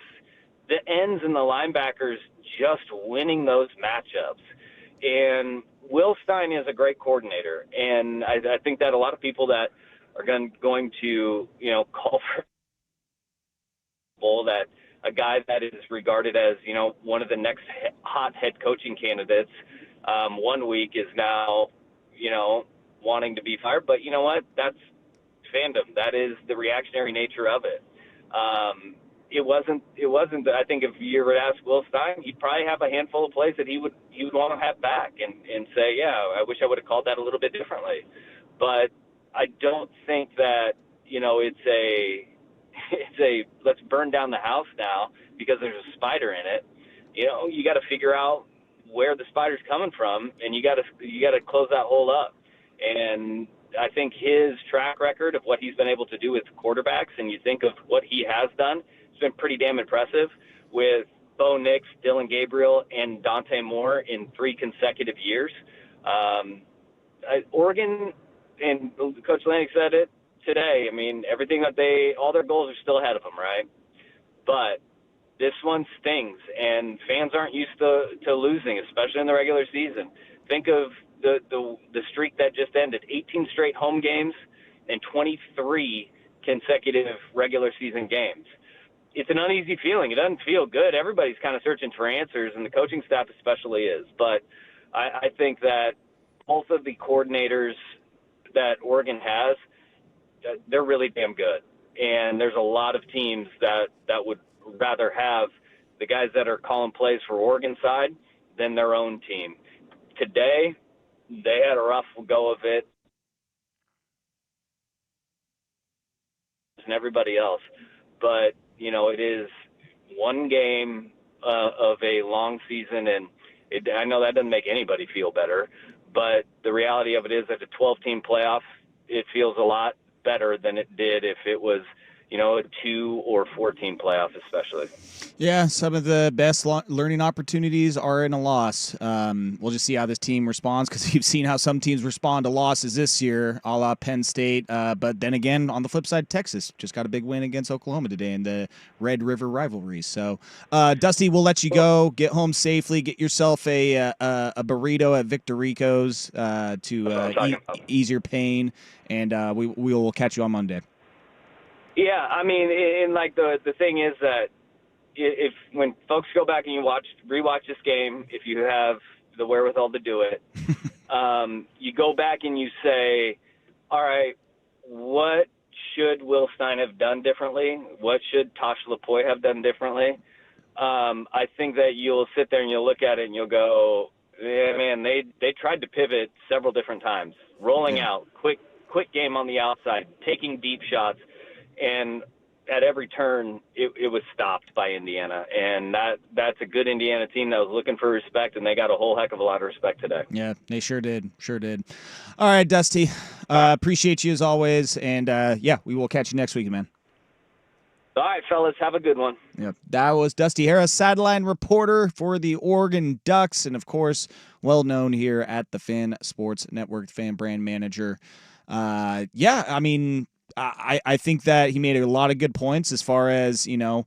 the ends and the linebackers just winning those matchups. And Will Stein is a great coordinator, and I think that a lot of people that are going to call for that a guy that is regarded as one of the next hot head coaching candidates 1 week is now wanting to be fired. But you know what? That's fandom. That is the reactionary nature of it. It wasn't. I think if you were to ask Will Stein, he'd probably have a handful of plays that he would want to have back and say, yeah, I wish I would have called that a little bit differently. But I don't think that it's a let's burn down the house now because there's a spider in it. You got to figure out where the spider's coming from, and you got to close that hole up. And I think his track record of what he's been able to do with quarterbacks, and you think of what he has done, it's been pretty damn impressive with Bo Nix, Dylan Gabriel, and Dante Moore in 3 consecutive years. Oregon, and Coach Lanning said it today, I mean, all their goals are still ahead of them, right? But this one stings, and fans aren't used to losing, especially in the regular season. Think of the streak that just ended, 18 straight home games and 23 consecutive regular season games. It's an uneasy feeling. It doesn't feel good. Everybody's kind of searching for answers, and the coaching staff especially is. But I think that both of the coordinators that Oregon has, they're really damn good. And there's a lot of teams that would rather have the guys that are calling plays for Oregon side than their own team. Today, they had a rough go of it, and everybody else. But, it is one game of a long season, and I know that doesn't make anybody feel better, but the reality of it is that a 12-team playoff, it feels a lot better than it did if it was, a 2 or 4-team playoff especially. Yeah, some of the best learning opportunities are in a loss. We'll just see how this team responds, because you've seen how some teams respond to losses this year, a la Penn State. But then again, on the flip side, Texas just got a big win against Oklahoma today in the Red River rivalry. So, Dusty, we'll let you go. Get home safely. Get yourself a burrito at Victor Rico's to ease your pain, and we will catch you on Monday. Yeah, I mean, the thing is that when folks go back and rewatch this game, if you have the wherewithal to do it, you go back and you say, all right, what should Will Stein have done differently? What should Tosh Lupoi have done differently? I think that you'll sit there and you'll look at it and you'll go, yeah, man, they tried to pivot several different times, rolling out, quick game on the outside, taking deep shots. And at every turn, it was stopped by Indiana. And that's a good Indiana team that was looking for respect, and they got a whole heck of a lot of respect today. Yeah, they sure did. All right, Dusty. Appreciate you as always. And, we will catch you next week, man. All right, fellas. Have a good one. Yep. That was Dusty Harris, sideline reporter for the Oregon Ducks, and, of course, well-known here at the Fan Sports Network, fan brand manager. I think that he made a lot of good points as far as, the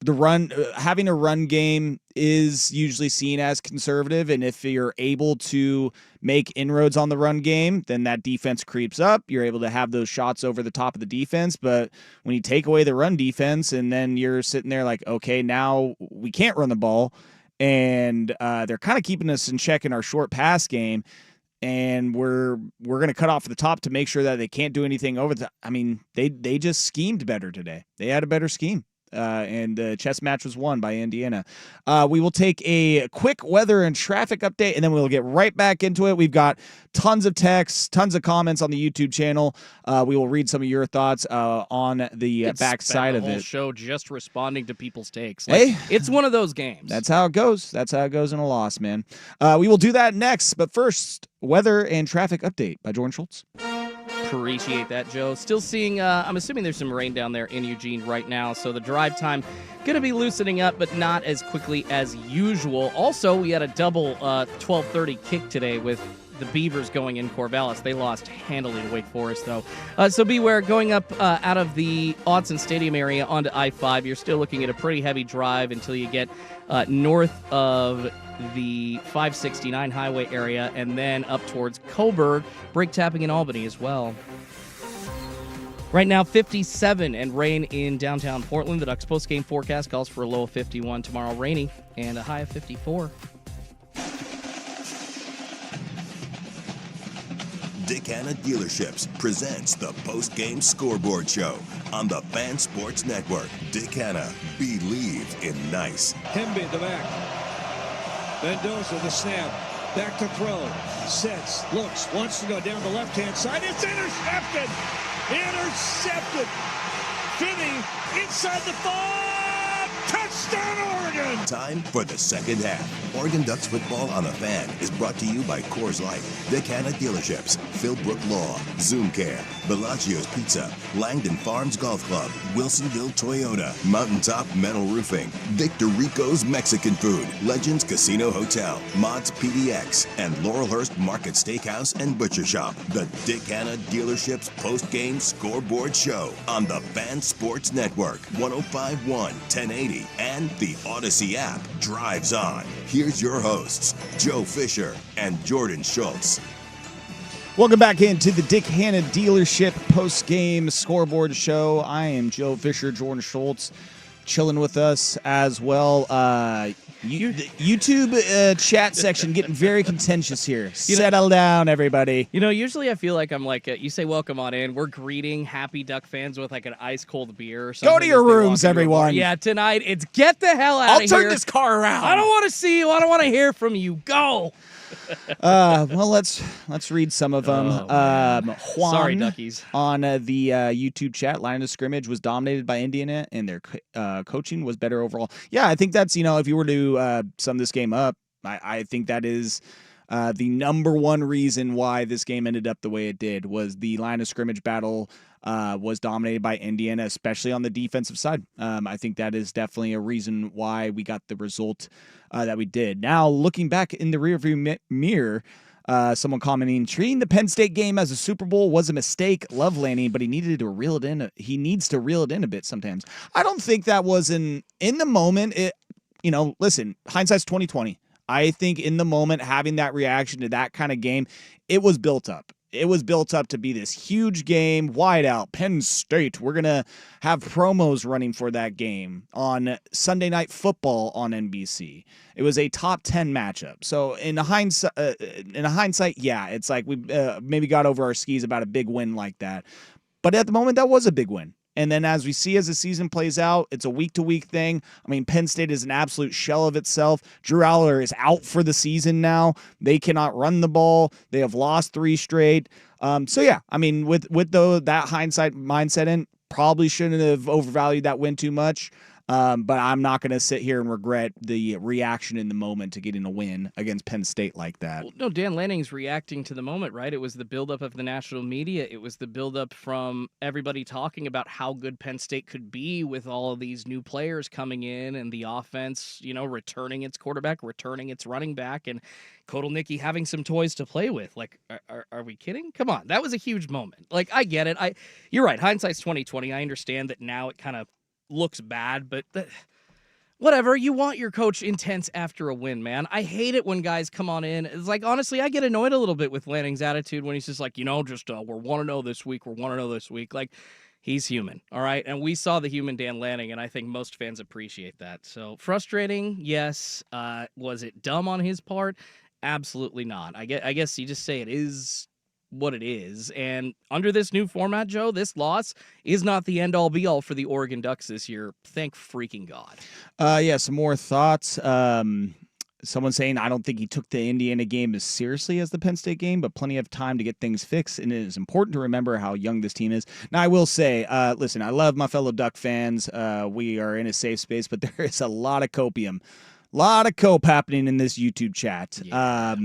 run, having a run game is usually seen as conservative. And if you're able to make inroads on the run game, then that defense creeps up. You're able to have those shots over the top of the defense. But when you take away the run defense and then you're sitting there like, okay, now we can't run the ball, and they're kind of keeping us in check in our short pass game, and we're going to cut off the top to make sure that they can't do anything over the. I mean, they just schemed better today. They had a better scheme, and the chess match was won by Indiana. We will take a quick weather and traffic update, and then we'll get right back into it. We've got tons of texts, tons of comments on the YouTube channel. We will read some of your thoughts on the backside of it. The whole show just responding to people's takes. It's one of those games. That's how it goes. That's how it goes in a loss, man. We will do that next, but first, weather and traffic update by Jordan Schultz. appreciate that, Joe. Still seeing, I'm assuming there's some rain down there in Eugene right now, so the drive time going to be loosening up, but not as quickly as usual. Also, we had a double 12:30 kick today with the Beavers going in Corvallis. They lost handily to Wake Forest, though. So beware, going up out of the Autzen Stadium area onto I-5, you're still looking at a pretty heavy drive until you get north of the 569 highway area and then up towards Coburg, brake tapping in Albany as well. Right now, 57 and rain in downtown Portland. The Ducks post-game forecast calls for a low of 51. Tomorrow, rainy and a high of 54. Dick Hanna Dealerships presents the post-game scoreboard show on the Fan Sports Network. Dick Hanna, believe in nice. Hemby at the back. Mendoza, the snap. Back to throw. Sets, looks, wants to go down the left-hand side. It's intercepted! Intercepted! Finney inside the 5! Touchdown, Oregon! Time for the second half. Oregon Ducks football on the Fan is brought to you by Coors Light, Dick Hanna Dealerships, Philbrook Law, Zoom Care, Bellagio's Pizza, Langdon Farms Golf Club, Wilsonville Toyota, Mountaintop Metal Roofing, Victor Rico's Mexican Food, Legends Casino Hotel, Mott's PDX, and Laurelhurst Market Steakhouse and Butcher Shop. The Dick Hanna Dealerships post-game scoreboard show on the Fan Sports Network, 105.1, 1080, and the Odyssey app. Drives on. Here's your hosts, Joe Fisher and Jordan Schultz. Welcome back into the Dick Hanna Dealership post-game scoreboard show. I am Joe Fisher, Jordan Schultz, chilling with us as well. YouTube chat section getting very contentious here. Settle down, everybody. You know, usually I feel like I'm like, you say welcome on in. We're greeting happy Duck fans with like an ice-cold beer or something. Go to your rooms, everyone. Yeah, tonight it's get the hell out of here. I'll turn this car around. I don't want to see you. I don't want to hear from you. Go. Well, let's read some of them. Juan, sorry, Duckies. On the YouTube chat, line of scrimmage was dominated by Indiana, and their coaching was better overall. Yeah, I think that's, if you were to sum this game up, I think that is the number one reason why this game ended up the way it did was the line of scrimmage battle was dominated by Indiana, especially on the defensive side. I think that is definitely a reason why we got the result that we did. Now, looking back in the rearview mirror, someone commenting, treating the Penn State game as a Super Bowl was a mistake. Love Lanning, but he needed to reel it in. He needs to reel it in a bit sometimes. I don't think that was in the moment. Listen, hindsight's 20/20. I think in the moment, having that reaction to that kind of game, it was built up. It was built up to be this huge game, wide out, Penn State. We're going to have promos running for that game on Sunday Night Football on NBC. It was a top 10 matchup. So in hindsight, yeah, it's like we maybe got over our skis about a big win like that. But at the moment, that was a big win. And then as we see as the season plays out, it's a week-to-week thing. I mean, Penn State is an absolute shell of itself. Drew Aller is out for the season now. They cannot run the ball. They have lost 3 straight. So, yeah, I mean, with that hindsight mindset in, probably shouldn't have overvalued that win too much. But I'm not going to sit here and regret the reaction in the moment to getting a win against Penn State like that. Well, no, Dan Lanning's reacting to the moment, right? It was the buildup of the national media. It was the buildup from everybody talking about how good Penn State could be with all of these new players coming in and the offense, returning its quarterback, returning its running back, and Kotelnicki having some toys to play with. Like, are we kidding? Come on. That was a huge moment. Like, I get it. You're right. Hindsight's 20/20. I understand that now it kind of looks bad, but whatever. You want your coach intense after a win, man. I hate it when guys come on in. It's like, honestly, I get annoyed a little bit with Lanning's attitude when he's just like, we're 1-0 this week. We're 1-0 this week. Like, he's human, all right? And we saw the human Dan Lanning, and I think most fans appreciate that. So frustrating, yes. Was it dumb on his part? Absolutely not. I guess you just say it is what it is. And under this new format, Joe, this loss is not the end-all be-all for the Oregon Ducks this year. Thank freaking God. Yeah, some more thoughts. Someone saying, I don't think he took the Indiana game as seriously as the Penn State game, but plenty of time to get things fixed, and it is important to remember how young this team is. Now, I will say, listen, I love my fellow Duck fans. We are in a safe space, but there is a lot of copium lot of cope happening in this YouTube chat. Yeah.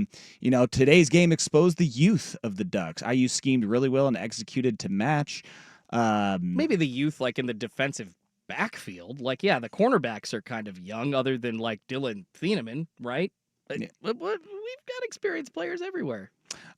Today's game exposed the youth of the Ducks. IU schemed really well and executed to match. Maybe the youth, like in the defensive backfield. Like, yeah, the cornerbacks are kind of young, other than like Dylan Thieneman, right? Yeah. But we've got experienced players everywhere.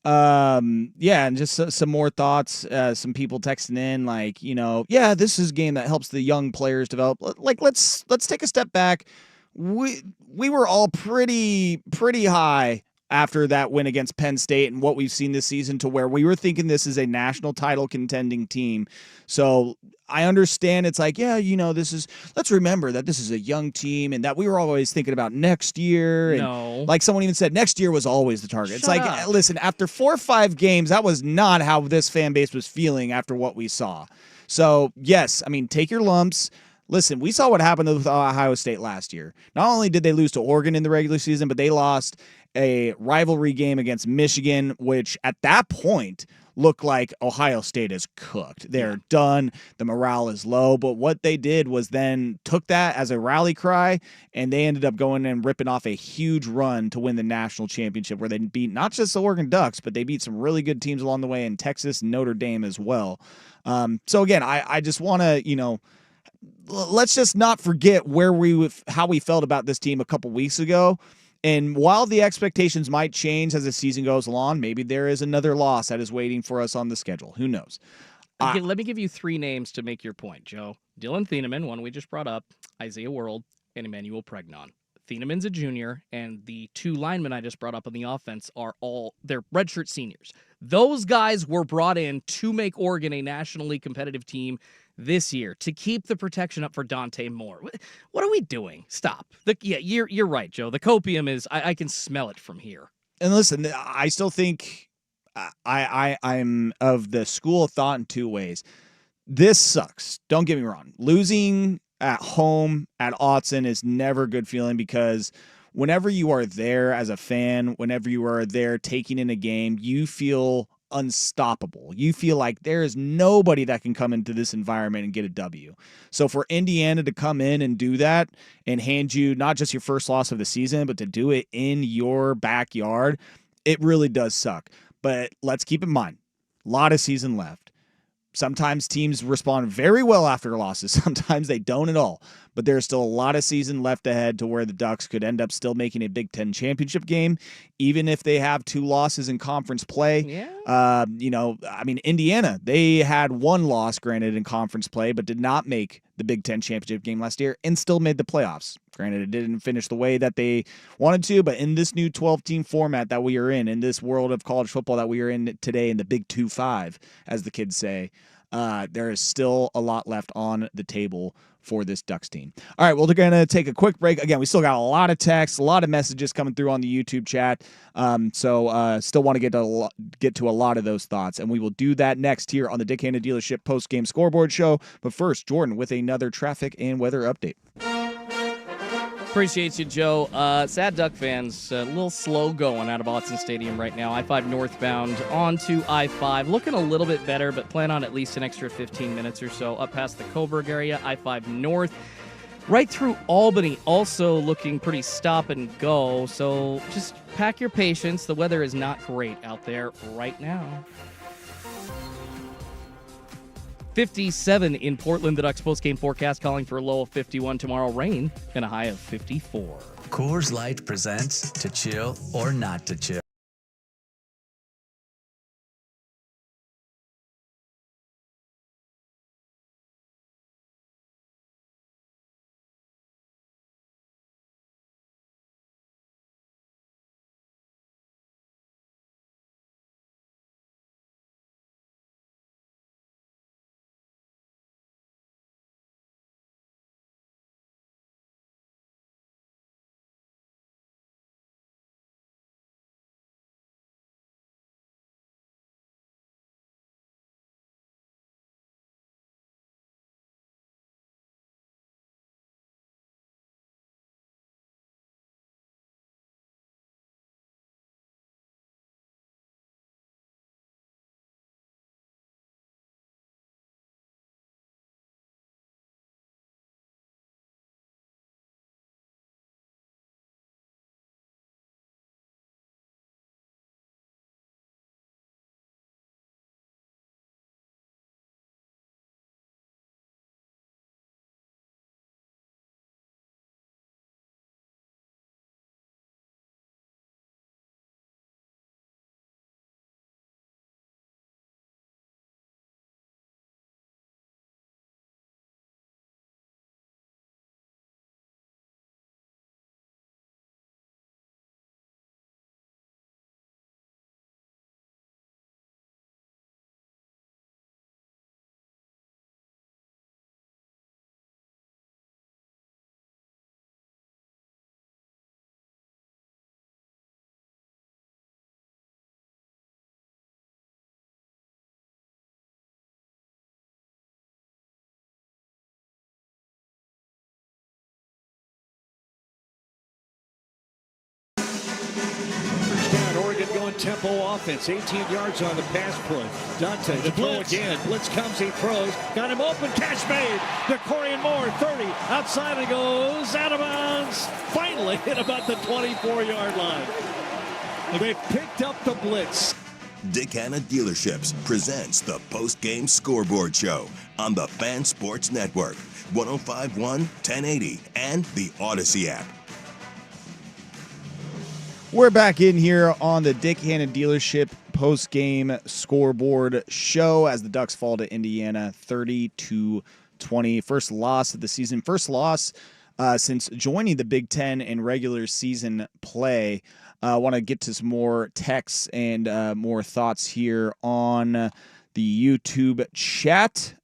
And just some more thoughts. Some people texting in like, this is a game that helps the young players develop. Like, let's take a step back. We were all pretty high after that win against Penn State and what we've seen this season, to where we were thinking this is a national title contending team. So I understand it's like, let's remember that this is a young team and that we were always thinking about next year. And No. like someone even said, next year was always the target. It's Shut like, up. listen, after 4 or 5 games, that was not how this fan base was feeling after what we saw. So yes, I mean, take your lumps. Listen, we saw what happened with Ohio State last year. Not only did they lose to Oregon in the regular season, but they lost a rivalry game against Michigan, which at that point looked like Ohio State is cooked. They're done. The morale is low. But what they did was then took that as a rally cry, and they ended up going and ripping off a huge run to win the national championship, where they beat not just the Oregon Ducks, but they beat some really good teams along the way in Texas and Notre Dame as well. So again, I just want to, let's just not forget how we felt about this team a couple weeks ago. And while the expectations might change as the season goes along, maybe there is another loss that is waiting for us on the schedule. Who knows? Okay, let me give you 3 names to make your point, Joe. Dylan Thieneman, one we just brought up, Isaiah World, and Emmanuel Pregnon. Thieneman's a junior, and the 2 linemen I just brought up on the offense they're redshirt seniors. Those guys were brought in to make Oregon a nationally competitive team this year, to keep the protection up for Dante Moore. What are we doing? Stop. You're right, Joe. The copium is, I can smell it from here. And listen, I still think I'm of the school of thought in 2 ways. This sucks. Don't get me wrong. Losing at home at Autzen is never a good feeling, because whenever you are there as a fan, whenever you are there taking in a game, you feel unstoppable. You feel like there is nobody that can come into this environment and get a W. So for Indiana to come in and do that and hand you not just your first loss of the season, but to do it in your backyard, it really does suck. But let's keep in mind, a lot of season left. Sometimes teams respond very well after losses. Sometimes they don't at all. But there's still a lot of season left ahead, to where the Ducks could end up still making a Big Ten championship game, even if they have 2 losses in conference play. Yeah. Indiana, they had 1 loss, granted, in conference play, but did not make the Big Ten championship game last year and still made the playoffs. Granted, it didn't finish the way that they wanted to, but in this new 12-team format that we are in this world of college football that we are in today, in the Big 2-5, as the kids say, there is still a lot left on the table for this Ducks team. All right, well, we're going to take a quick break. Again, we still got a lot of texts, a lot of messages coming through on the YouTube chat. So still want to get to a lot of those thoughts, and we will do that next here on the Dick Hanna Dealership Post-Game Scoreboard Show. But first, Jordan with another traffic and weather update. Appreciate you, Joe. Sad Duck fans, a little slow going out of Autzen Stadium right now. I-5 northbound onto I-5. Looking a little bit better, but plan on at least an extra 15 minutes or so up past the Coburg area. I-5 north, right through Albany, also looking pretty stop and go. So just pack your patience. The weather is not great out there right now. 57 in Portland. The Ducks post-game forecast calling for a low of 51 tomorrow, rain and a high of 54. Coors Light presents To Chill or Not to Chill. Oregon going tempo offense. 18 yards on the pass play. Dante, the throw again. Blitz comes, he throws. Got him open, catch made. DeCorian Moore, 30. Outside and goes out of bounds. Finally hit about the 24-yard line. They picked up the blitz. Dick Hanna Dealerships presents the Postgame Scoreboard Show on the Fan Sports Network, 105.1, 1080, and the Odyssey app. We're back in here on the Dick Hanna Dealership Postgame Scoreboard Show as the Ducks fall to Indiana 30-20. First loss of the season. First loss since joining the Big Ten in regular season play. I want to get to some more texts and more thoughts here on the YouTube chat.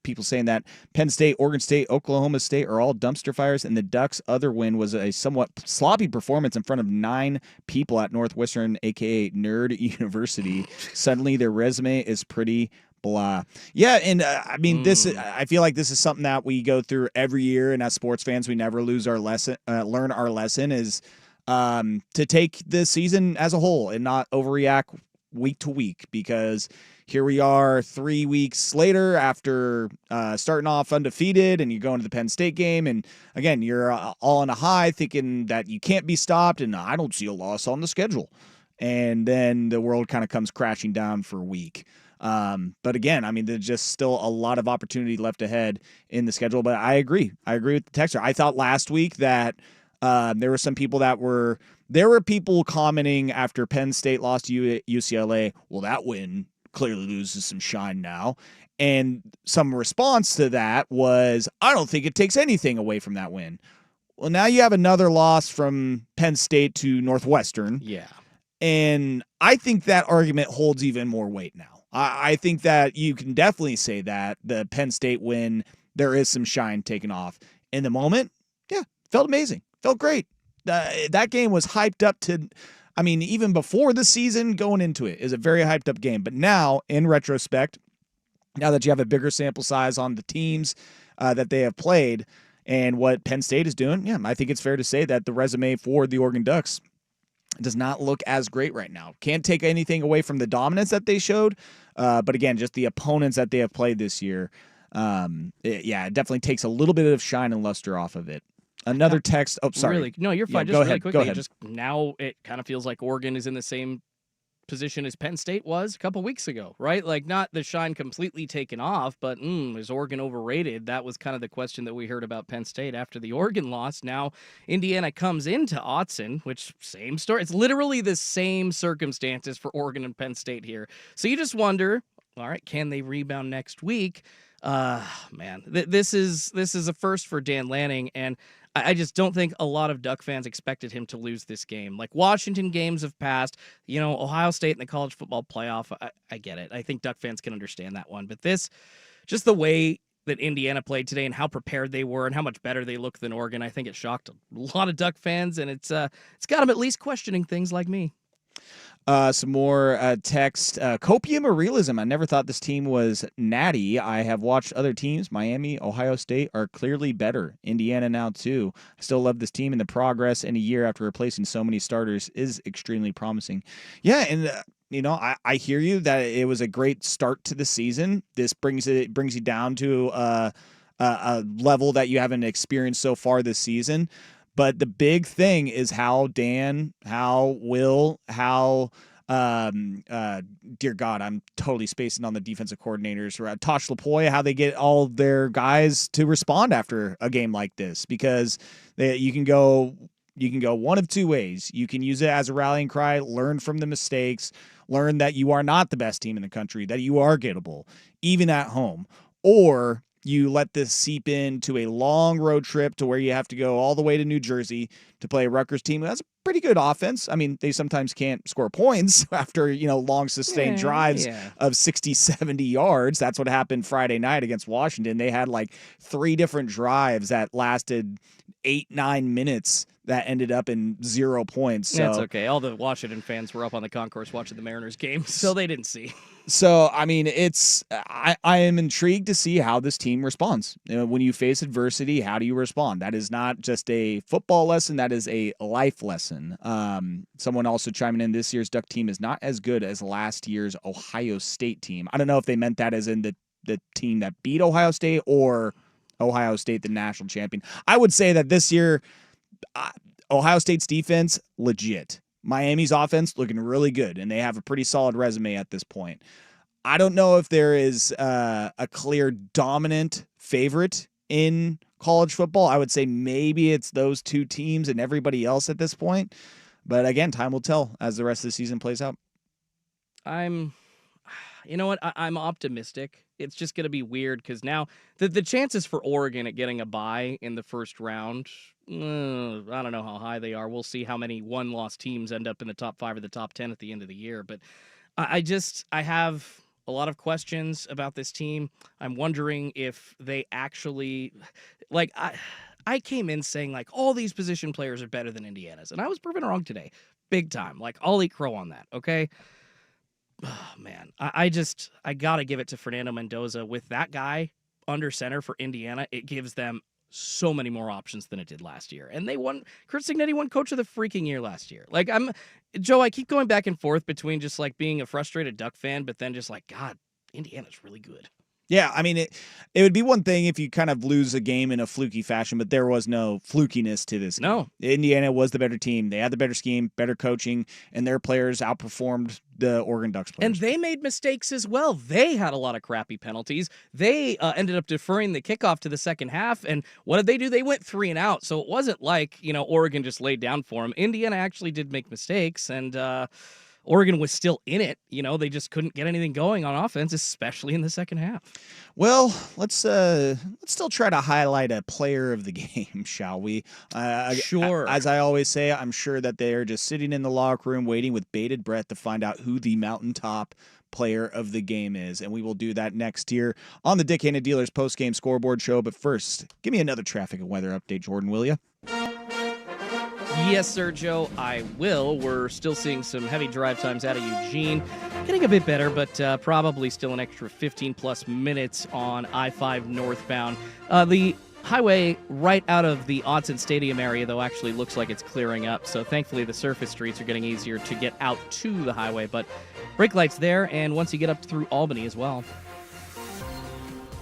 People saying that Penn State, Oregon State, Oklahoma State are all dumpster fires, and the Ducks' other win was a somewhat sloppy performance in front of 9 people at Northwestern, a.k.a. Nerd University. Suddenly their resume is pretty blah. Yeah, and I mean, I feel like this is something that we go through every year, and as sports fans, we never lose our lesson, learn our lesson is to take the season as a whole and not overreact week to week, because here we are 3 weeks later after starting off undefeated, and you go into the Penn State game, and again, you're all on a high thinking that you can't be stopped, and I don't see a loss on the schedule. And then the world kind of comes crashing down for a week. But again, I mean, there's just still a lot of opportunity left ahead in the schedule. But I agree with the texter. I thought last week that there were some people there were people commenting after Penn State lost to UCLA, well, that win clearly loses some shine now. And some response to that was, I don't think it takes anything away from that win. Well, now you have another loss from Penn State to Northwestern. Yeah. And I think that argument holds even more weight now. I think that you can definitely say that the Penn State win, there is some shine taken off. In the moment, yeah, felt amazing. Felt great. That game was hyped up to, I mean, even before the season going into it, is a very hyped up game. But now, in retrospect, now that you have a bigger sample size on the teams that they have played and what Penn State is doing, yeah, I think it's fair to say that the resume for the Oregon Ducks does not look as great right now. Can't take anything away from the dominance that they showed, but again, just the opponents that they have played this year, it definitely takes a little bit of shine and luster off of it. Another text. Oh, sorry. Really? No, you're fine. Yeah, just really quickly. Go ahead. Just now, it kind of feels like Oregon is in the same position as Penn State was a couple weeks ago, right? Like, not the shine completely taken off, but is Oregon overrated? That was kind of the question that we heard about Penn State after the Oregon loss. Now, Indiana comes into Autzen, which same story. It's literally the same circumstances for Oregon and Penn State here. So you just wonder, all right, can they rebound next week? Man, this is a first for Dan Lanning, and I just don't think a lot of Duck fans expected him to lose this game. Like, Washington games have passed, Ohio State in the college football playoff. I get it. I think Duck fans can understand that one. But this, just the way that Indiana played today and how prepared they were and how much better they look than Oregon, I think it shocked a lot of Duck fans, and it's got them at least questioning things like me. Some more text. Copium or realism? I never thought this team was natty. I have watched other teams. Miami, Ohio State are clearly better. Indiana now too. I still love this team, and the progress in a year after replacing so many starters is extremely promising. Yeah, and I hear you that it was a great start to the season. This brings you down to a level that you haven't experienced so far this season. But the big thing is how Dan, how Will, how, dear God, I'm totally spacing on the defensive coordinators, Tosh Lapoy, how they get all their guys to respond after a game like this, because you can go one of two ways. You can use it as a rallying cry, learn from the mistakes, learn that you are not the best team in the country, that you are gettable, even at home, or you let this seep into a long road trip to where you have to go all the way to New Jersey to play a Rutgers team who has a pretty good offense. I mean, they sometimes can't score points after, long sustained drives of 60, 70 yards. That's what happened Friday night against Washington. They had like 3 different drives that lasted 8-9 minutes that ended up in 0 points. So that's okay. All the Washington fans were up on the concourse watching the Mariners game, so they didn't see. So, I mean, I am intrigued to see how this team responds. When you face adversity, how do you respond? That is not just a football lesson. That is a life lesson. Wilson. Someone also chiming in, this year's Duck team is not as good as last year's Ohio State team. I don't know if they meant that as in the team that beat Ohio State or Ohio State, the national champion. I would say that this year, Ohio State's defense, legit. Miami's offense, looking really good, and they have a pretty solid resume at this point. I don't know if there is a clear dominant favorite in college football. I would say maybe it's those two teams and everybody else at this point. But again, time will tell as the rest of the season plays out. You know what? I'm optimistic. It's just going to be weird because now the chances for Oregon at getting a bye in the first round, I don't know how high they are. We'll see how many one-loss teams end up in the top 5 or the top 10 at the end of the year. But I have a lot of questions about this team. I'm wondering if they actually, like, I came in saying, like, all these position players are better than Indiana's, and I was proven wrong today. Big time. Like, I'll eat crow on that, okay? Oh, man. I got to give it to Fernando Mendoza. With that guy under center for Indiana, it gives them so many more options than it did last year. And they won. Chris Signetti won Coach of the freaking Year last year. Like, Joe, I keep going back and forth between just, like, being a frustrated Duck fan, but then just like, God, Indiana's really good. Yeah, I mean, it would be one thing if you kind of lose a game in a fluky fashion, but there was no flukiness to this game. No. Indiana was the better team. They had the better scheme, better coaching, and their players outperformed the Oregon Ducks players. And they made mistakes as well. They had a lot of crappy penalties. They ended up deferring the kickoff to the second half, and what did they do? They went 3 and out, so it wasn't like, Oregon just laid down for them. Indiana actually did make mistakes, and Oregon was still in it. They just couldn't get anything going on offense, especially in the second half. Well, let's still try to highlight a player of the game, shall we? Sure. As I always say, I'm sure that they are just sitting in the locker room waiting with bated breath to find out who the mountaintop player of the game is, and we will do that next year on the Dick Hanna Dealers post-game scoreboard show. But first, give me another traffic and weather update, Jordan, will you? Yes, sir, Joe, I will. We're still seeing some heavy drive times out of Eugene. Getting a bit better, but probably still an extra 15-plus minutes on I-5 northbound. The highway right out of the Autzen Stadium area, though, actually looks like it's clearing up. So thankfully, the surface streets are getting easier to get out to the highway. But brake lights there, and once you get up through Albany as well.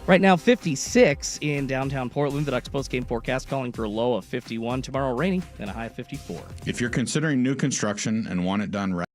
Right now, 56 in downtown Portland. The Ducks post-game forecast calling for a low of 51. Tomorrow, rainy and a high of 54. If you're considering new construction and want it done right,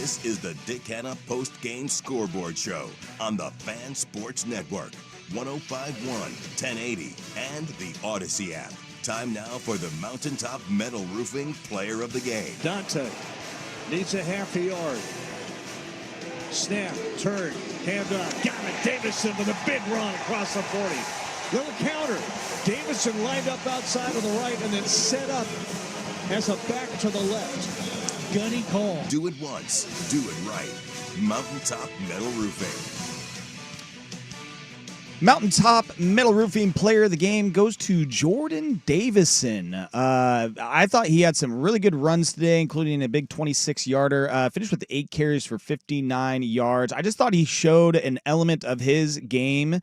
This is the Dick Hanna Postgame Scoreboard Show on the Fan Sports Network, 105.1, 1080, and the Odyssey app. Time now for the Mountaintop Metal Roofing Player of the Game. Dante needs a half a yard. Snap, turn, hand off. Got it. Davison with a big run across the 40. Little counter. Davison lined up outside of the right and then set up as a back to the left. Gunny call. Do it once. Do it right. Mountaintop Metal Roofing. Mountaintop Metal Roofing Player of the Game goes to Jordan Davison. I thought he had some really good runs today, including a big 26-yarder. Finished with 8 carries for 59 yards. I just thought he showed an element of his game,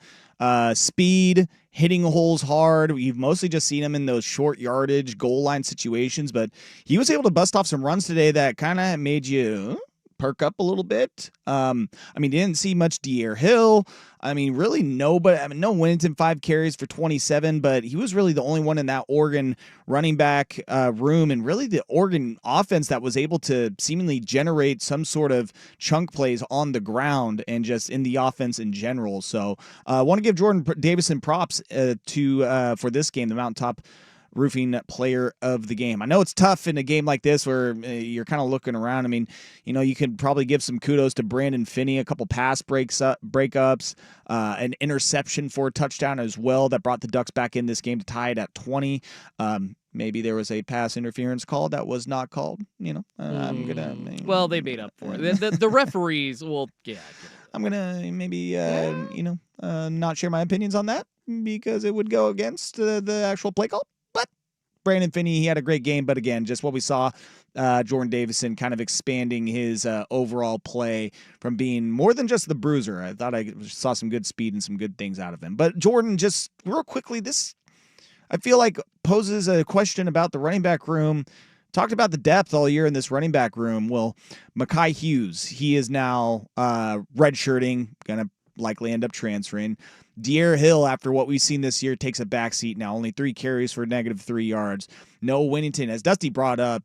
speed, hitting holes hard. We've mostly just seen him in those short yardage goal line situations, but he was able to bust off some runs today that kind of made you perk up a little bit. Didn't see much De'Aaron Hill. Really nobody. No Winnington, 5 carries for 27, but he was really the only one in that Oregon running back room, and really the Oregon offense that was able to seemingly generate some sort of chunk plays on the ground and just in the offense in general. So I want to give Jordan Davison props for this game, the Mountaintop Roofing Player of the Game. I know it's tough in a game like this where you're kind of looking around. You could probably give some kudos to Brandon Finney, a couple pass breakups, an interception for a touchdown as well that brought the Ducks back in this game to tie it at 20. Maybe there was a pass interference call that was not called. I'm gonna. Well, they made up for it. The referees. Well, yeah. I'm gonna maybe not share my opinions on that because it would go against the actual play call. Brandon Finney, he had a great game, but again, just what we saw, Jordan Davison kind of expanding his overall play from being more than just the bruiser. I thought I saw some good speed and some good things out of him. But Jordan, just real quickly, this I feel like poses a question about the running back room. Talked about the depth all year in this running back room. Well, Mekhi Hughes, he is now redshirting, going to likely end up transferring. De'Aaron Hill, after what we've seen this year, takes a backseat now. Only 3 carries for -3 yards. Noah Winnington, as Dusty brought up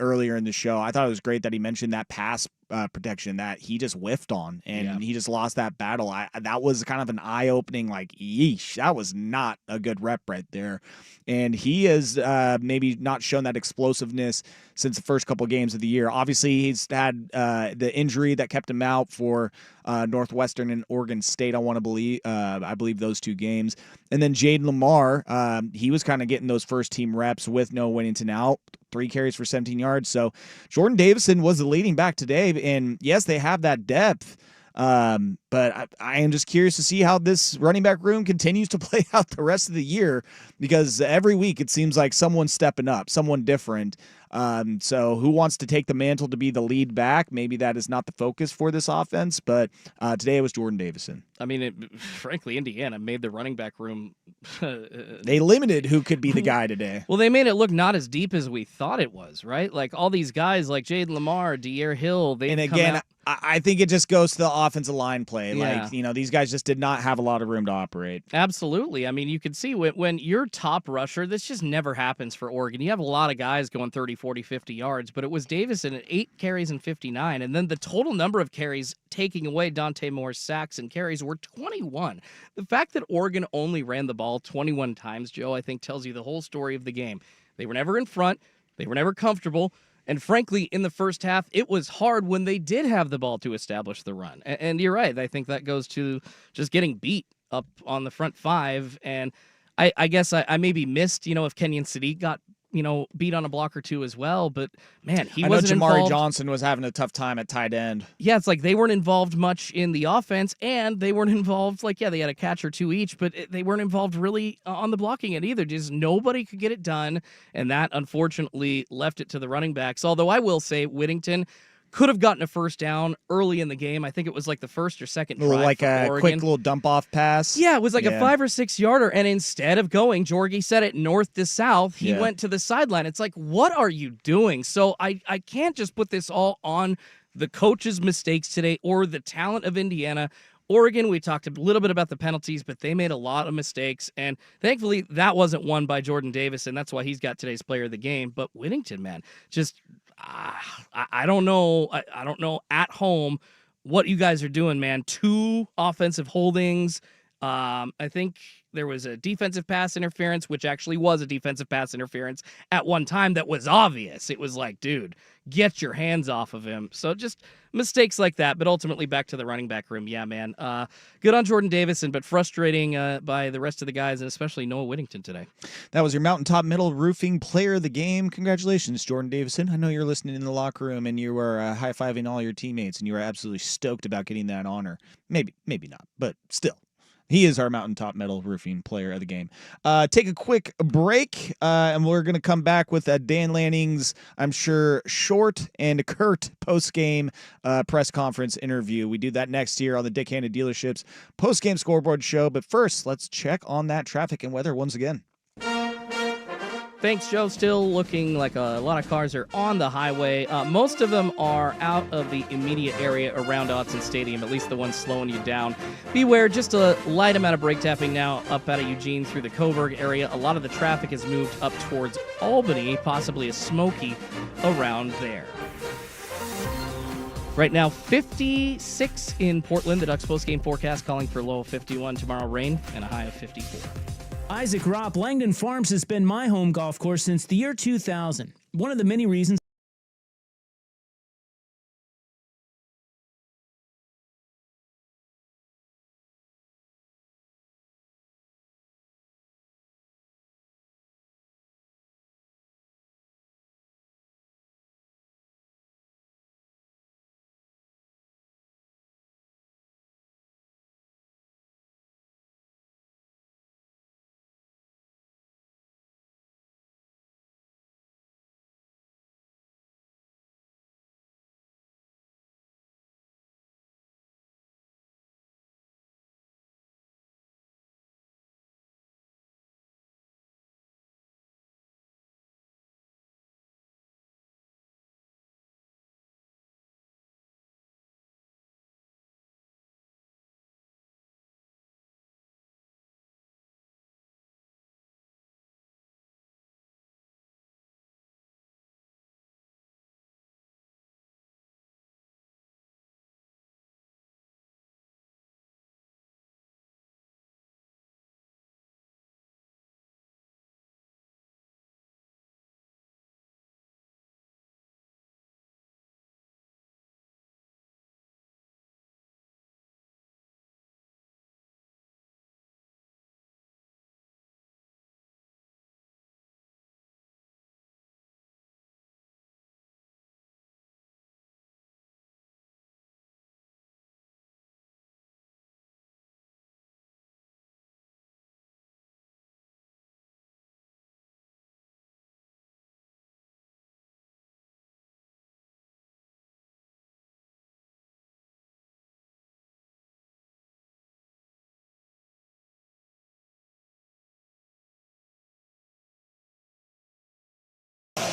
earlier in the show, I thought it was great that he mentioned that pass protection that he just whiffed on, and he just lost that battle. That was kind of an eye-opening, yeesh, that was not a good rep right there. And he has maybe not shown that explosiveness since the first couple games of the year. Obviously, he's had the injury that kept him out for Northwestern and Oregon State, I believe those 2 games. And then Jaden Lamar, he was kind of getting those first-team reps with Noah Winnington out. 3 carries for 17 yards. So Jordan Davison was the leading back today. And yes, they have that depth. But I am just curious to see how this running back room continues to play out the rest of the year, because every week it seems like someone's stepping up, someone different. So who wants to take the mantle to be the lead back? Maybe that is not the focus for this offense, but today it was Jordan Davison. Frankly, Indiana made the running back room. They limited who could be the guy today. Well, they made it look not as deep as we thought it was, right? Like all these guys like Jaden Lamar, De'Aaron Hill. And again, I think it just goes to the offensive line play. Yeah. These guys just did not have a lot of room to operate. Absolutely. You can see when you're top rusher, this just never happens for Oregon. You have a lot of guys going 30, 40, 50 yards, but it was Davison at 8 carries and 59. And then the total number of carries, taking away Dante Moore's sacks and carries, were 21. The fact that Oregon only ran the ball 21 times, Joe, I think tells you the whole story of the game. They were never in front. They were never comfortable. And frankly, in the first half, it was hard when they did have the ball to establish the run. And you're right. I think that goes to just getting beat up on the front 5. And I guess I maybe missed, if Kenyon Sadiq got, beat on a block or 2 as well. But, man, he wasn't involved. I know Jamari Johnson was having a tough time at tight end. Yeah, it's like they weren't involved much in the offense, and they weren't involved, they had a catch or 2 each, but they weren't involved really on the blocking end either. Just nobody could get it done, and that, unfortunately, left it to the running backs. Although I will say Whittington could have gotten a first down early in the game. I think it was the first or second drive like for a Oregon. Quick little dump-off pass. Yeah, it was a 5 or 6 yarder, and instead of going, Jorgie said it north to south, he went to the sideline. It's what are you doing? So I can't just put this all on the coach's mistakes today or the talent of Indiana. Oregon, we talked a little bit about the penalties, but they made a lot of mistakes, and thankfully that wasn't won by Jordan Davison. That's why he's got today's player of the game. But Whittington, man, just I don't know. I don't know at home what you guys are doing, man. 2 offensive holdings. I think there was a defensive pass interference, which actually was a defensive pass interference at one time that was obvious. It was like, dude, get your hands off of him. So just mistakes like that, but ultimately back to the running back room. Yeah, man. Good on Jordan Davison, but frustrating by the rest of the guys, and especially Noah Whittington today. That was your Mountaintop Middle Roofing Player of the Game. Congratulations, Jordan Davison. I know you're listening in the locker room and you were high-fiving all your teammates, and you were absolutely stoked about getting that honor. Maybe not, but still. He is our Mountaintop Metal Roofing Player of the Game. Take a quick break, and we're going to come back with Dan Lanning's, I'm sure, short and curt post-game press conference interview. We do that next year on the Dick Hanna Dealerships post-game scoreboard show. But first, let's check on that traffic and weather once again. Thanks, Joe. Still looking like a lot of cars are on the highway. Most of them are out of the immediate area around Autzen Stadium, at least the ones slowing you down. Beware, just a light amount of brake tapping now up out of Eugene through the Coburg area. A lot of the traffic has moved up towards Albany, possibly a Smoky around there. Right now, 56 in Portland. The Ducks post-game forecast calling for a low of 51 tomorrow, rain, and a high of 54. Isaac Ropp, Langdon Farms has been my home golf course since the year 2000. One of the many reasons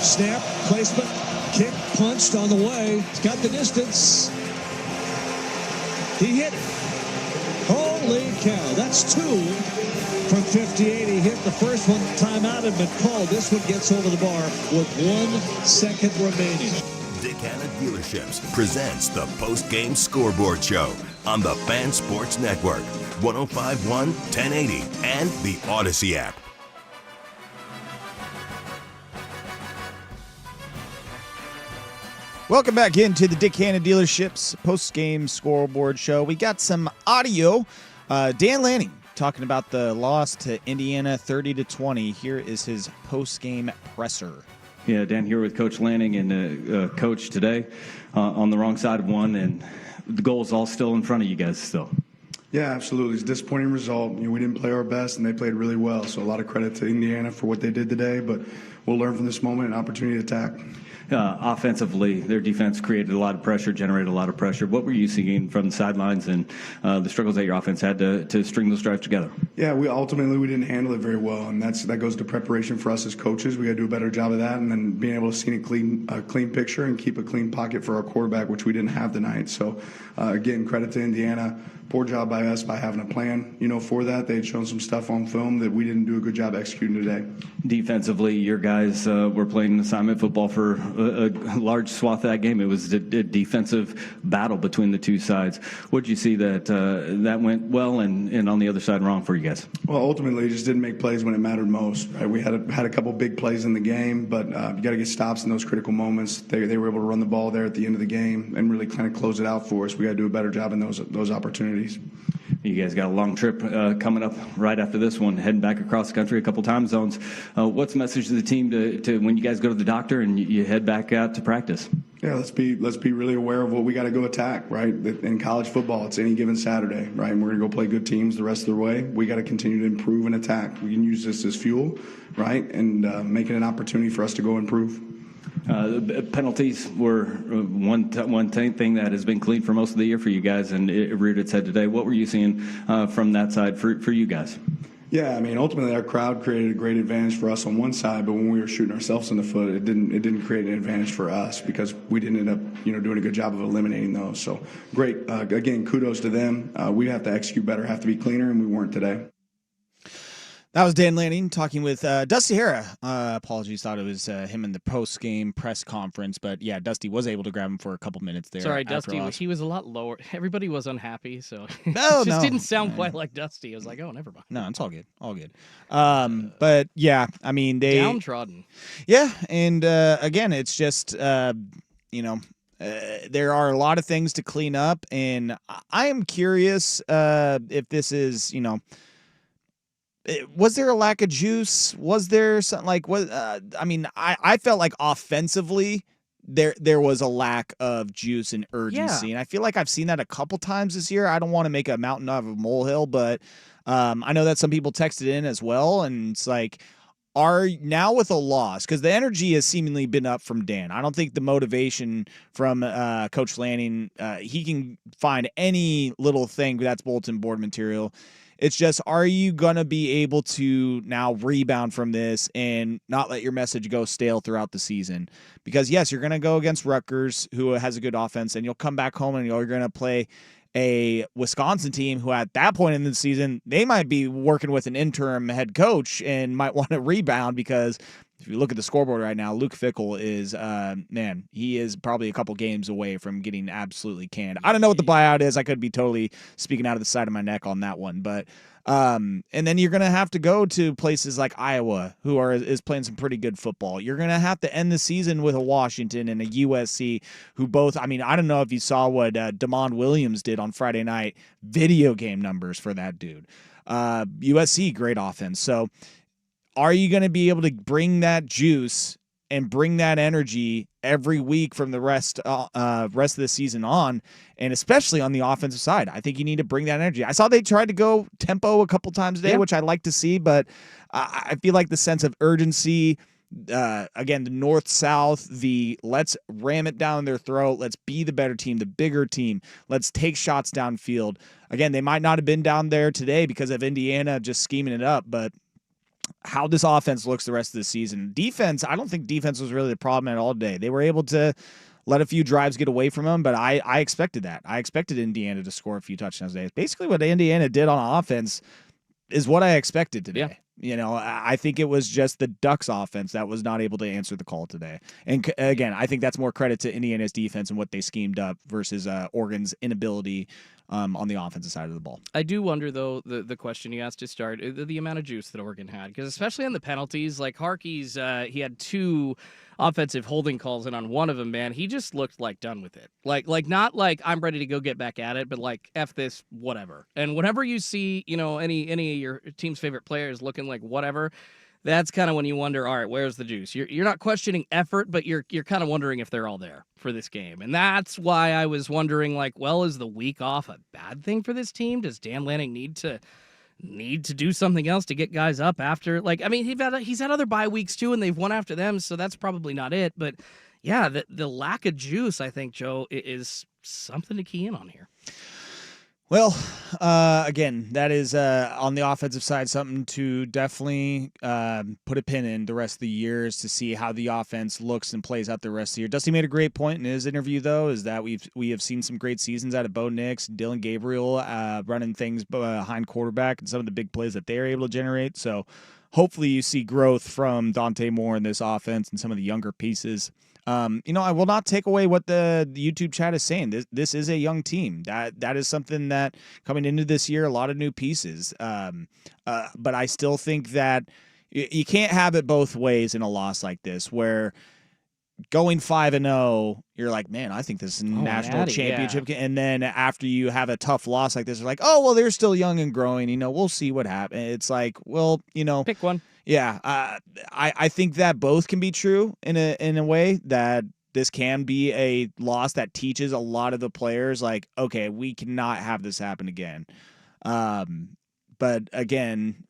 Snap, placement, kick, punched on the way. He's got the distance. He hit it. Holy cow, that's 2 from 58. He hit the first one. Timeout had been called. This one gets over the bar with 1 second remaining. Dick Hanna Dealerships presents the post-game scoreboard show on the Fan Sports Network, 105.1, 1080, and the Odyssey app. Welcome back into the Dick Hanna Dealerships post-game scoreboard show. We got some audio. Dan Lanning talking about the loss to Indiana 30-20. Here is his post-game presser. Yeah, Dan here with Coach Lanning and Coach today on the wrong side of one, and the goal is all still in front of you guys still. Yeah, absolutely. It's a disappointing result. We didn't play our best, and they played really well. So a lot of credit to Indiana for what they did today, but we'll learn from this moment and opportunity to attack. Offensively, their defense created a lot of pressure, generated a lot of pressure. What were you seeing from the sidelines and the struggles that your offense had to string those drives together? Yeah, we didn't handle it very well, and that goes to preparation for us as coaches. We got to do a better job of that, and then being able to see a clean picture and keep a clean pocket for our quarterback, which we didn't have tonight. So, again, credit to Indiana. Poor job by us by having a plan, for that. They had shown some stuff on film that we didn't do a good job executing today. Defensively, your guys were playing assignment football for a large swath of that game. It was a defensive battle between the two sides. What did you see that went well and on the other side wrong for you guys? Well, ultimately, just didn't make plays when it mattered most. Right? We had a couple big plays in the game, but you got to get stops in those critical moments. They were able to run the ball there at the end of the game and really kind of close it out for us. We got to do a better job in those opportunities. You guys got a long trip coming up right after this one, heading back across the country, a couple time zones. What's the message to the team to when you guys go to the doctor and you head back out to practice? Yeah, let's be really aware of what we got to go attack, right? In college football, it's any given Saturday, right? And we're going to go play good teams the rest of the way. We got to continue to improve and attack. We can use this as fuel, right? And make it an opportunity for us to go improve. The penalties were one thing that has been clean for most of the year for you guys, and it reared its head today. What were you seeing from that side for you guys? Yeah, I mean, ultimately our crowd created a great advantage for us on one side, but when we were shooting ourselves in the foot, it didn't create an advantage for us because we didn't end up, doing a good job of eliminating those. So great. Again, kudos to them. We have to execute better, have to be cleaner, and we weren't today. That was Dan Lanning talking with Dusty Hara. Apologies, thought it was him in the post-game press conference. But, yeah, Dusty was able to grab him for a couple minutes there. Sorry, Dusty. He was a lot lower. Everybody was unhappy, so it just didn't sound quite like Dusty. I was like, oh, never mind. No, it's all good. All good. But, yeah, I mean, they... Downtrodden. Yeah, and, again, it's just, there are a lot of things to clean up. And I am curious if this is, was there a lack of juice? Was there something like what? I felt like offensively there was a lack of juice and urgency, and I feel like I've seen that a couple times this year. I don't want to make a mountain out of a molehill, but I know that some people texted in as well, and it's like, now with a loss, because the energy has seemingly been up from Dan. I don't think the motivation from Coach Lanning, he can find any little thing that's bulletin board material. It's just, are you going to be able to now rebound from this and not let your message go stale throughout the season? Because, yes, you're going to go against Rutgers, who has a good offense, and you'll come back home and you're going to play a Wisconsin team who at that point in the season, they might be working with an interim head coach and might want to rebound because if you look at the scoreboard right now, Luke Fickell is, he is probably a couple games away from getting absolutely canned. I don't know what the buyout is. I could be totally speaking out of the side of my neck on that one. But and then you're going to have to go to places like Iowa, who is playing some pretty good football. You're going to have to end the season with a Washington and a USC, who both, I don't know if you saw what Damon Williams did on Friday night, video game numbers for that dude. USC, great offense. So are you going to be able to bring that juice and bring that energy every week from the rest of the season on, and especially on the offensive side? I think you need to bring that energy. I saw they tried to go tempo a couple times a day, which I like to see, but I feel like the sense of urgency, again, the north-south, let's ram it down their throat, let's be the better team, the bigger team, let's take shots downfield. Again, they might not have been down there today because of Indiana just scheming it up, but how this offense looks the rest of the season. Defense, I don't think defense was really the problem at all today. They were able to let a few drives get away from them, but I expected that. I expected Indiana to score a few touchdowns today. Basically what Indiana did on offense is what I expected today. Yeah. I think it was just the Ducks offense that was not able to answer the call today. And again, I think that's more credit to Indiana's defense and what they schemed up versus Oregon's inability on the offensive side of the ball. I do wonder, though, the question you asked to start, the amount of juice that Oregon had, because especially on the penalties, like Harkey's, he had 2 offensive holding calls, and on one of them, man, he just looked like done with it. Like not like I'm ready to go get back at it, but like F this, whatever. And whenever you see, any of your team's favorite players looking like whatever, that's kind of when you wonder, all right, where's the juice? You're not questioning effort, but you're kind of wondering if they're all there for this game. And that's why I was wondering, is the week off a bad thing for this team? Does Dan Lanning need to do something else to get guys up after? He's had other bye weeks too, and they've won after them, so that's probably not it. But yeah, the lack of juice, I think, Joe, is something to key in on here. Well, again, that is on the offensive side something to definitely put a pin in the rest of the years to see how the offense looks and plays out the rest of the year. Dusty made a great point in his interview, though, is that we have seen some great seasons out of Bo Nix, Dylan Gabriel running things behind quarterback and some of the big plays that they're able to generate. So hopefully you see growth from Dante Moore in this offense and some of the younger pieces I will not take away what the YouTube chat is saying. This is a young team. That is something that coming into this year, a lot of new pieces. But I still think that you can't have it both ways in a loss like this, where going 5-0, you're like, man, I think this is a national championship. Yeah. And then after you have a tough loss like this, you're like, oh, well, they're still young and growing. We'll see what happens. It's like, well, pick one. Yeah, I think that both can be true in a way, that this can be a loss that teaches a lot of the players, like, okay, we cannot have this happen again. But again,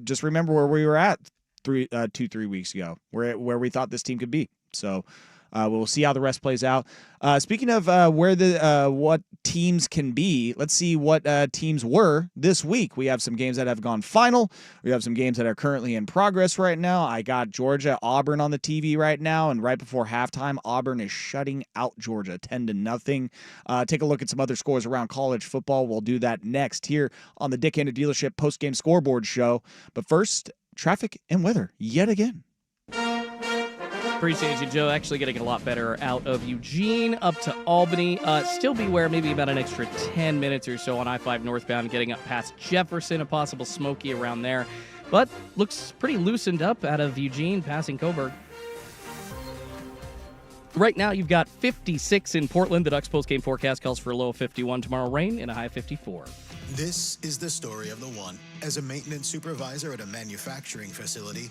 just remember where we were at 2-3 weeks ago, where we thought this team could be. So we'll see how the rest plays out. Speaking of what teams can be, let's see what teams were this week. We have some games that have gone final. We have some games that are currently in progress right now. I got Georgia Auburn on the TV right now, and right before halftime, Auburn is shutting out Georgia 10-0. Take a look at some other scores around college football. We'll do that next here on the Dick Handed Dealership Postgame Scoreboard Show. But first, traffic and weather yet again. Appreciate you, Joe. Actually getting a lot better out of Eugene up to Albany. Still beware, maybe about an extra 10 minutes or so on I-5 northbound, getting up past Jefferson, a possible smoky around there. But looks pretty loosened up out of Eugene, passing Coburg. Right now, you've got 56 in Portland. The Ducks post-game forecast calls for a low of 51. Tomorrow, rain and a high of 54. This is the story of the one. As a maintenance supervisor at a manufacturing facility,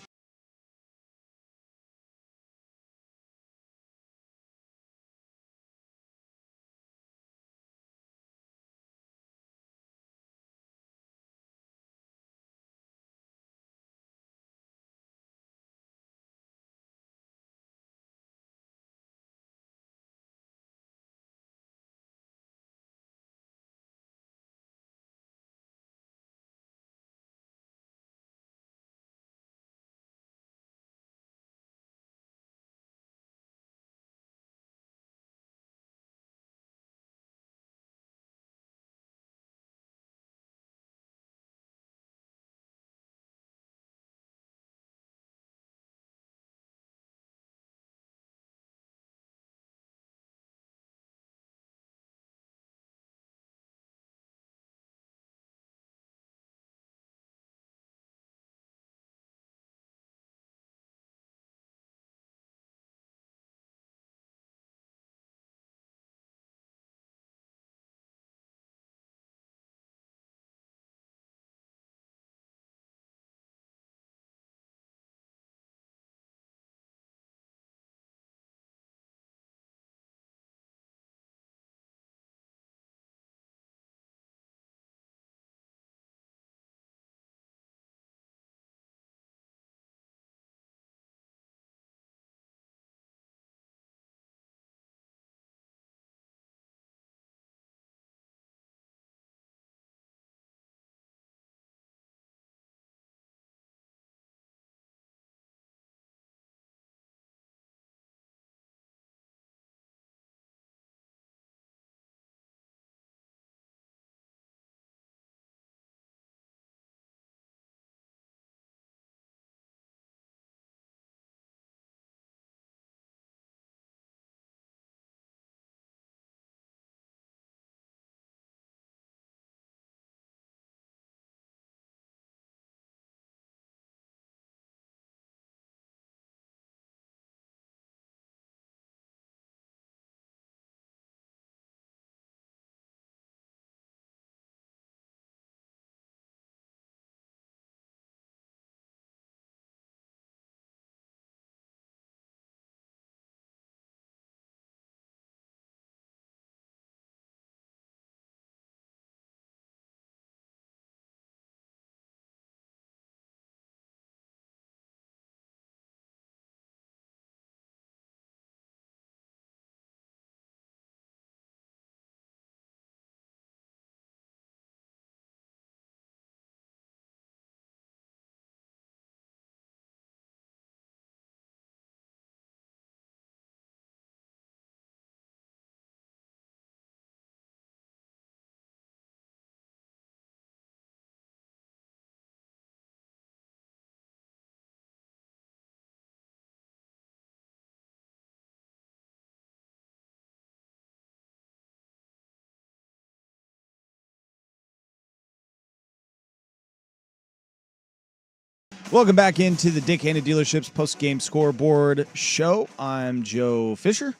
Welcome back into the Dick Hanna Dealerships post-game scoreboard show. I'm Joe Fisher.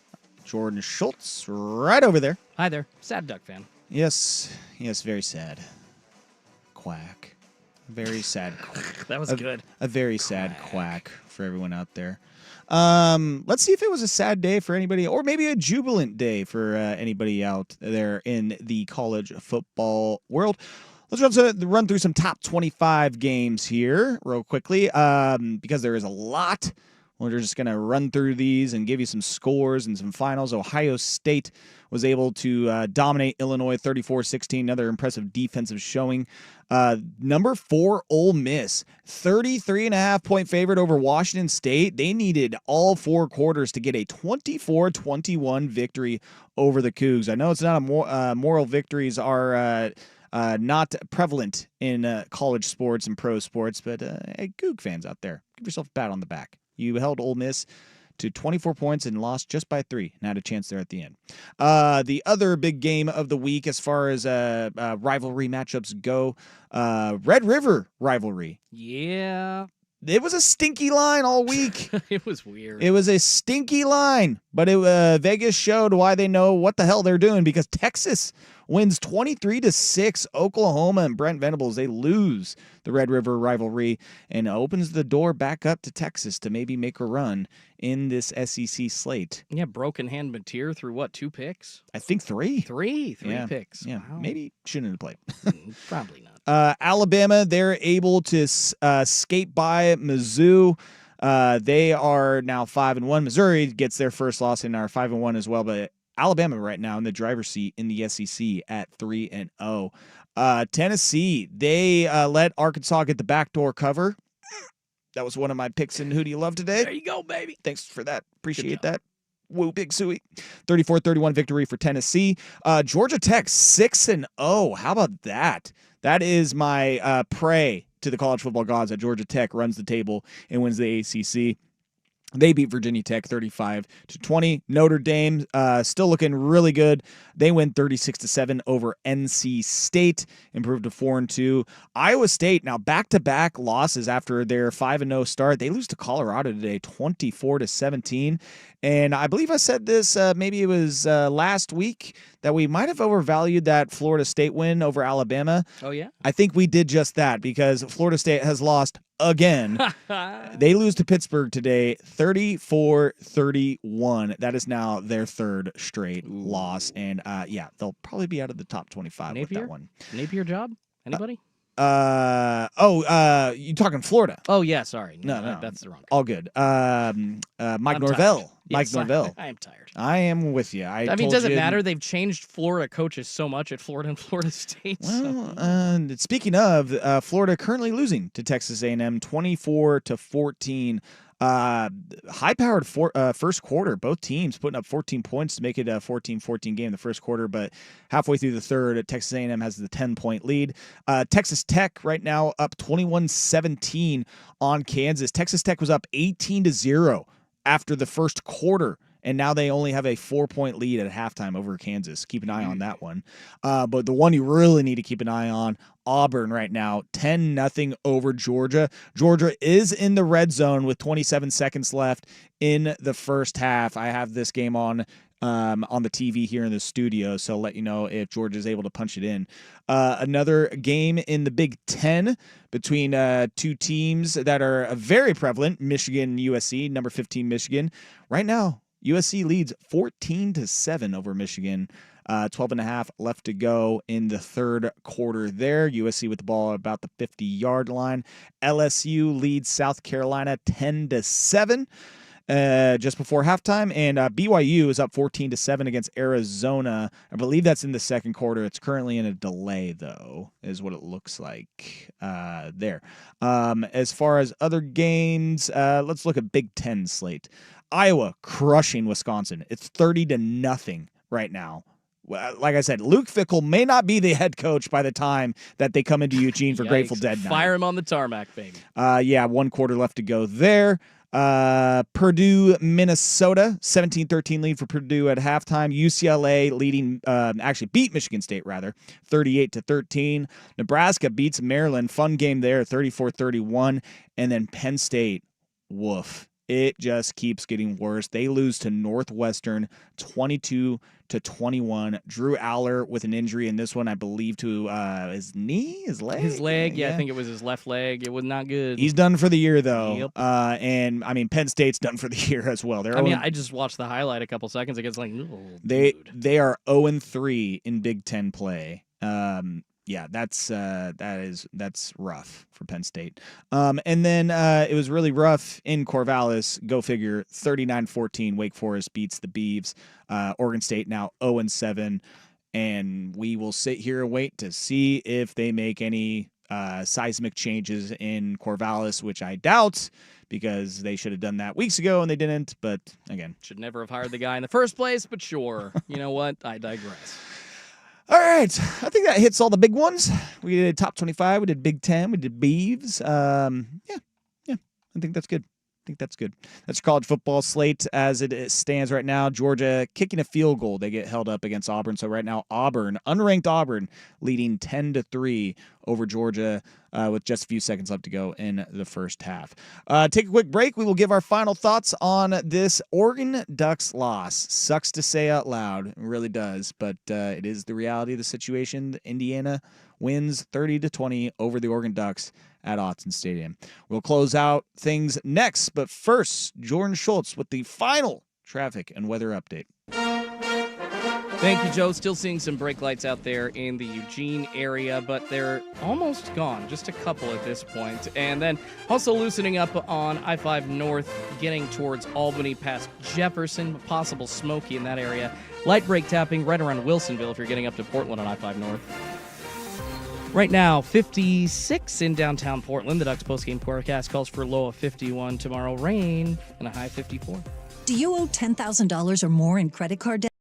Jordan Schultz right over there. Hi there. Sad Duck fan. Yes, very sad. Quack. Very sad quack. That was good. A very sad quack for everyone out there. Let's see if it was a sad day for anybody, or maybe a jubilant day for anybody out there in the college football world. Let's run through some top 25 games here real quickly because there is a lot. We're just going to run through these and give you some scores and some finals. Ohio State was able to dominate Illinois 34-16, another impressive defensive showing. Number 4, Ole Miss, 33.5-point favorite over Washington State. They needed all 4 quarters to get a 24-21 victory over the Cougs. I know it's not moral victories are not prevalent in college sports and pro sports, but hey, Coug fans out there, give yourself a pat on the back. You held Ole Miss to 24 points and lost just by 3 and had a chance there at the end. The other big game of the week as far as rivalry matchups go, Red River rivalry. Yeah. It was a stinky line all week. It was weird. It was a stinky line, but Vegas showed why they know what the hell they're doing because Texas wins 23-6. Oklahoma and Brent Venables, they lose the Red River rivalry and opens the door back up to Texas to maybe make a run in this SEC slate. Yeah, Broken Hand Mateer threw what, 2 picks? I think 3. 3 picks. Yeah, wow. Maybe shouldn't have played. Probably not. Alabama, they're able to skate by Mizzou. They are now 5-1. Missouri gets their first loss and are 5-1 as well, but Alabama right now in the driver's seat in the SEC at 3-0. Tennessee, they let Arkansas get the backdoor cover. That was one of my picks in Who Do You Love today. There you go, baby. Thanks for that. Appreciate that. Woo, Big Suey. 34-31 victory for Tennessee. Georgia Tech 6-0. How about that? That is my pray to the college football gods that Georgia Tech runs the table and wins the ACC. They beat Virginia Tech 35-20. Notre Dame still looking really good. They win 36-7 over NC State, improved to 4-2. Iowa State now back-to-back losses after their 5-0 start. They lose to Colorado today, 24-17. And I believe I said this, maybe it was last week, that we might have overvalued that Florida State win over Alabama. Oh, yeah? I think we did just that because Florida State has lost again. They lose to Pittsburgh today, 34-31. That is now their 3rd straight loss. And, yeah, they'll probably be out of the top 25 with that one. Napier job? Anybody? You talking Florida? Oh, yeah, sorry. No. That's the wrong guy. All good. Mike Norvell. Yes, Norvell. I am tired. I am with you. I mean, does it matter? They've changed Florida coaches so much at Florida and Florida State. Well, speaking of, Florida currently losing to Texas A&M 24-14. High-powered first quarter. Both teams putting up 14 points to make it a 14-14 game in the first quarter, but halfway through the third, Texas A&M has the 10-point lead. Texas Tech right now up 21-17 on Kansas. Texas Tech was up 18-0 after the first quarter, and now they only have a 4-point lead at halftime over Kansas. Keep an eye on that one. But the one you really need to keep an eye on, Auburn right now, 10-0 over Georgia. Georgia is in the red zone with 27 seconds left in the first half. I have this game on the TV here in the studio, so I'll let you know if Georgia is able to punch it in. Another game in the Big Ten between 2 teams that are very prevalent, Michigan and USC, number 15 Michigan. Right now, USC leads 14-7 over Michigan. 12.5 left to go in the third quarter there. USC with the ball at about the 50-yard line. LSU leads South Carolina 10-7 just before halftime. And BYU is up 14-7 against Arizona. I believe that's in the second quarter. It's currently in a delay, though, is what it looks like there. As far as other games, let's look at Big Ten slate. Iowa crushing Wisconsin. It's 30-0 right now. Like I said, Luke Fickell may not be the head coach by the time that they come into Eugene for Grateful Dead night. Fire him on the tarmac, baby. Yeah, 1 quarter left to go there. Purdue, Minnesota, 17-13 lead for Purdue at halftime. UCLA beat Michigan State, 38-13. Nebraska beats Maryland. Fun game there, 34-31. And then Penn State, woof. It just keeps getting worse. They lose to Northwestern 22-21. Drew Aller with an injury in this one, I believe, to his knee, his leg? His leg, yeah, I think it was his left leg. It was not good. He's done for the year, though. Yep. And, I mean, Penn State's done for the year as well. I just watched the highlight a couple seconds ago. It's like, they are 0-3 in Big Ten play. Yeah, that's rough for Penn State. And then it was really rough in Corvallis. Go figure, 39-14. Wake Forest beats the Beavs. Oregon State now 0-7. And we will sit here and wait to see if they make any seismic changes in Corvallis, which I doubt, because they should have done that weeks ago and they didn't. But again, should never have hired the guy in the first place. But sure, you know what? I digress. All right, I think that hits all the big ones. We did top 25, we did Big Ten, we did Beavs. Yeah, I think that's good. That's your college football slate as it stands right now. Georgia kicking a field goal. They get held up against Auburn. So right now, unranked Auburn, leading 10-3 over Georgia with just a few seconds left to go in the first half. Take a quick break. We will give our final thoughts on this Oregon Ducks loss. Sucks to say out loud. It really does. But it is the reality of the situation. Indiana wins 30-20 over the Oregon Ducks at Autzen Stadium. We'll close out things next, but first, Jordan Schultz with the final traffic and weather update. Thank you, Joe. Still seeing some brake lights out there in the Eugene area, but they're almost gone. Just a couple at this point. And then also loosening up on I-5 North, getting towards Albany past Jefferson, possible smoky in that area. Light brake tapping right around Wilsonville if you're getting up to Portland on I-5 North. Right now, 56 in downtown Portland. The Ducks postgame forecast calls for a low of 51 tomorrow, rain, and a high 54. Do you owe $10,000 or more in credit card debt?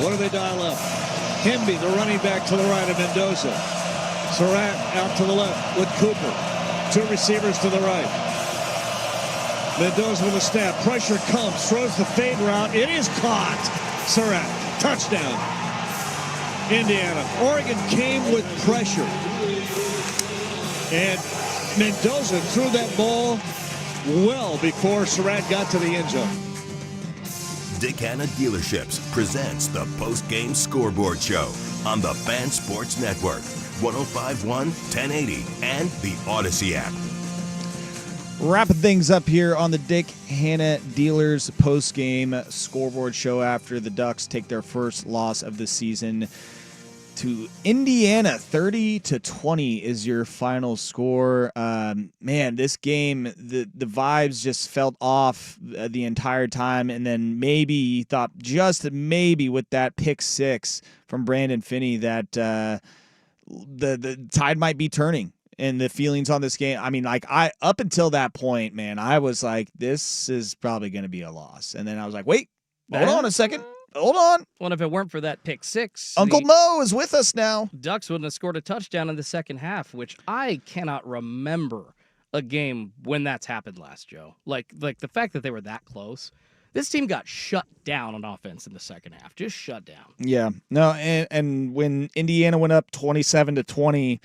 What do they dial up? Hemby, the running back to the right of Mendoza. Surratt out to the left with Cooper. Two receivers to the right. Mendoza with a snap. Pressure comes. Throws the fade route. It is caught. Surratt. Touchdown. Indiana. Oregon came with pressure. And Mendoza threw that ball well before Surratt got to the end zone. Dick Hanna Dealerships presents the Postgame Scoreboard Show on the Fan Sports Network, 105.1, 1080, and the Odyssey app. Wrapping things up here on the Dick Hanna Dealers post-game scoreboard show after the Ducks take their first loss of the season to Indiana. 30-20 is your final score. Man, this game, the vibes just felt off the entire time, and then maybe you thought just maybe with that pick six from Brandon Finney that the tide might be turning. And the feelings on this game, I mean, like up until that point, man, I was like, this is probably going to be a loss. And then I was like, wait, hold on a second. Hold on. Well, if it weren't for that pick six, Uncle Mo is with us now. Ducks wouldn't have scored a touchdown in the second half, which I cannot remember a game when that's happened last, Joe. Like the fact that they were that close. This team got shut down on offense in the second half. Just shut down. Yeah. No, and when Indiana went up 27-20,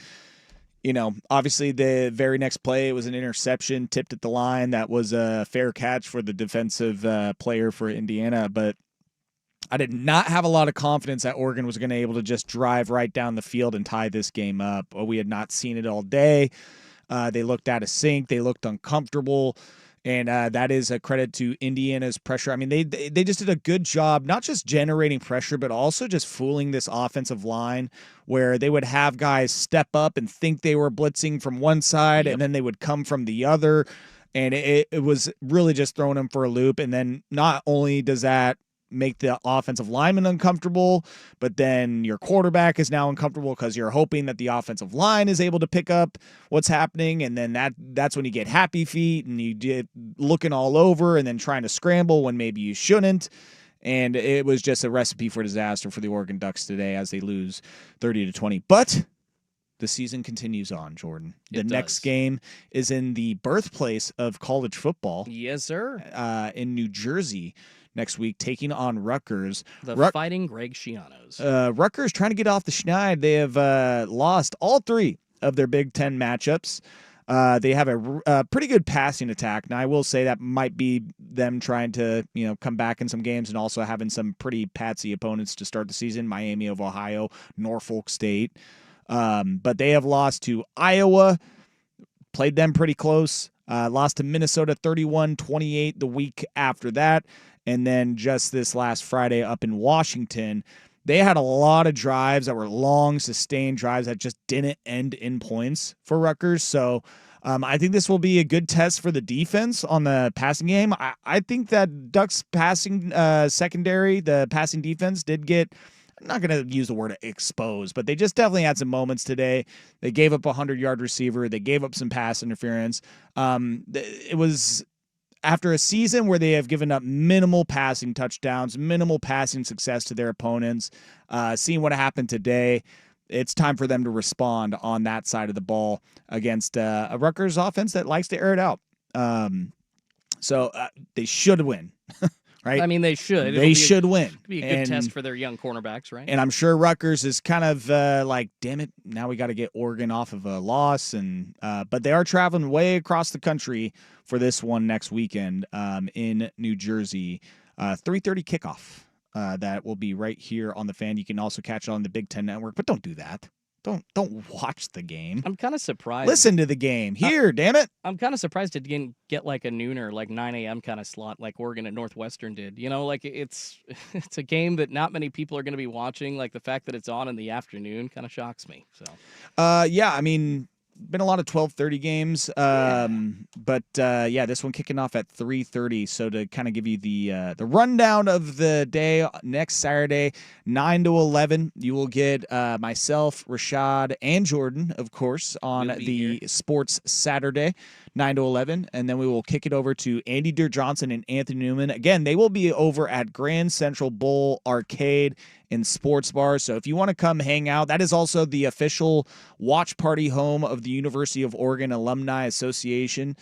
you know, obviously the very next play, it was an interception tipped at the line. That was a fair catch for the defensive player for Indiana. But I did not have a lot of confidence that Oregon was going to be able to just drive right down the field and tie this game up. We had not seen it all day. They looked out of sync. They looked uncomfortable. And that is a credit to Indiana's pressure. I mean, they just did a good job, not just generating pressure, but also just fooling this offensive line where they would have guys step up and think they were blitzing from one side, and then they would come from the other. And it was really just throwing them for a loop. And then not only does that make the offensive lineman uncomfortable, but then your quarterback is now uncomfortable because you're hoping that the offensive line is able to pick up what's happening, and then that's when you get happy feet and you get looking all over and then trying to scramble when maybe you shouldn't. And it was just a recipe for disaster for the Oregon Ducks today as they lose 30-20. But the season continues on, Jordan. The next game is in the birthplace of college football. Yes, sir. In New Jersey. Next week, taking on Rutgers. The Fighting Greg Schianos. Rutgers trying to get off the schneid. They have lost all three of their Big Ten matchups. They have a pretty good passing attack. Now, I will say that might be them trying to come back in some games and also having some pretty patsy opponents to start the season. Miami of Ohio, Norfolk State. But they have lost to Iowa. Played them pretty close. Lost to Minnesota 31-28 the week after that. And then just this last Friday up in Washington, they had a lot of drives that were long, sustained drives that just didn't end in points for Rutgers. So I think this will be a good test for the defense on the passing game. I think that Ducks passing secondary, the passing defense did get, I'm not going to use the word exposed, but they just definitely had some moments today. They gave up a 100-yard receiver. They gave up some pass interference. It was after a season where they have given up minimal passing touchdowns, minimal passing success to their opponents, seeing what happened today, it's time for them to respond on that side of the ball against a Rutgers offense that likes to air it out. So they should win, right? I mean, they should. They should win. It'd be a good test for their young cornerbacks, right? And I'm sure Rutgers is kind of like, damn it, now we got to get Oregon off of a loss. And but they are traveling way across the country for this one next weekend in New Jersey. 3:30 kickoff. That will be right here on the Fan. You can also catch it on the Big Ten Network, but don't do that. Don't watch the game. I'm kind of surprised. Listen to the game. Here, damn it. I'm kind of surprised it didn't get like a nooner, like 9 a.m. kind of slot like Oregon at Northwestern did. Like it's a game that not many people are going to be watching. Like the fact that it's on in the afternoon kind of shocks me. So, yeah, I mean, been a lot of 12:30 games, but this one kicking off at 3:30. So to kind of give you the rundown of the day, next Saturday, 9 to 11, you will get myself, Rashad, and Jordan, of course, on the Sports Saturday, 9 to 11, and then we will kick it over to Andy Deer Johnson and Anthony Newman. Again, they will be over at Grand Central Bowl Arcade and Sports Bar. So if you want to come hang out, that is also the official watch party home of the University of Oregon Alumni Association.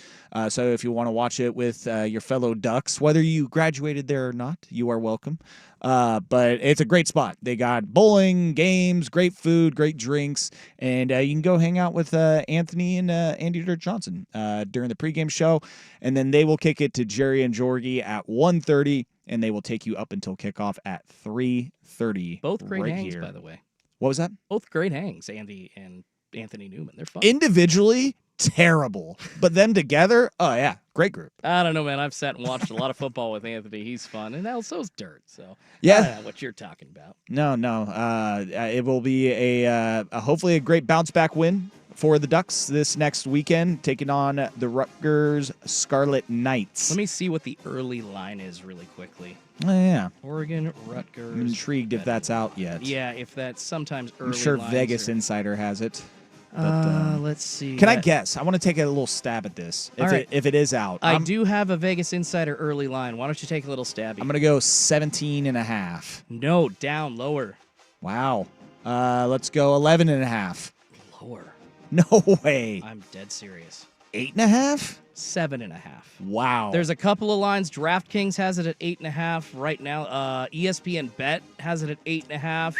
So if you want to watch it with your fellow Ducks, whether you graduated there or not, you are welcome. But it's a great spot. They got bowling, games, great food, great drinks, and you can go hang out with Anthony and Andy Dirt Johnson during the pregame show, and then they will kick it to Jerry and Jorgie at 1:30, and they will take you up until kickoff at 3:30. Both great right hangs, here. by the way. What was that? Both great hangs, Andy and Anthony Newman. They're fun. Individually, terrible. But them together, oh yeah, great group. I don't know, man. I've sat and watched a lot of football with Anthony. He's fun, and so's Dirt. So yeah, I don't know what you're talking about. No. It will be a hopefully a great bounce back win for the Ducks this next weekend, taking on the Rutgers Scarlet Knights. Let me see what the early line is really quickly. Oh, yeah. Oregon, Rutgers. I'm intrigued if that's out yet. Yeah, if that's sometimes early. I'm sure lines Vegas Insider has it. But, let's see. Can I guess? I want to take a little stab at this. If it is out. I do have a Vegas Insider early line. Why don't you take a little stab? I'm going to go 17.5. No, down, lower. Wow. Let's go 11.5. Lower. No way. I'm dead serious. 8.5? 7.5. Wow. There's a couple of lines. DraftKings has it at 8.5 right now. ESPN Bet has it at 8.5.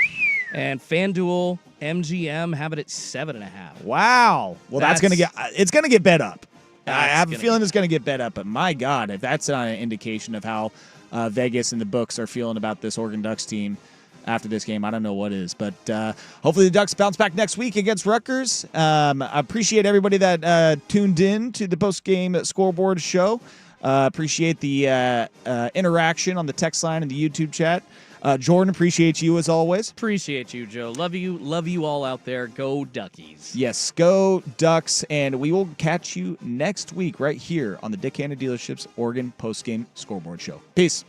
And FanDuel, MGM have it at 7.5. Wow. Well, it's going to get bet up. I have a feeling it's going to get bet up. But my God, if that's not an indication of how Vegas and the books are feeling about this Oregon Ducks team after this game, I don't know what is. But hopefully the Ducks bounce back next week against Rutgers. I appreciate everybody that tuned in to the post-game scoreboard show. Appreciate the interaction on the text line and the YouTube chat. Jordan, appreciate you as always. Appreciate you, Joe. Love you all out there. Go Duckies. Yes, go Ducks. And we will catch you next week right here on the Dick Hanna Dealerships Oregon Post-Game Scoreboard Show. Peace.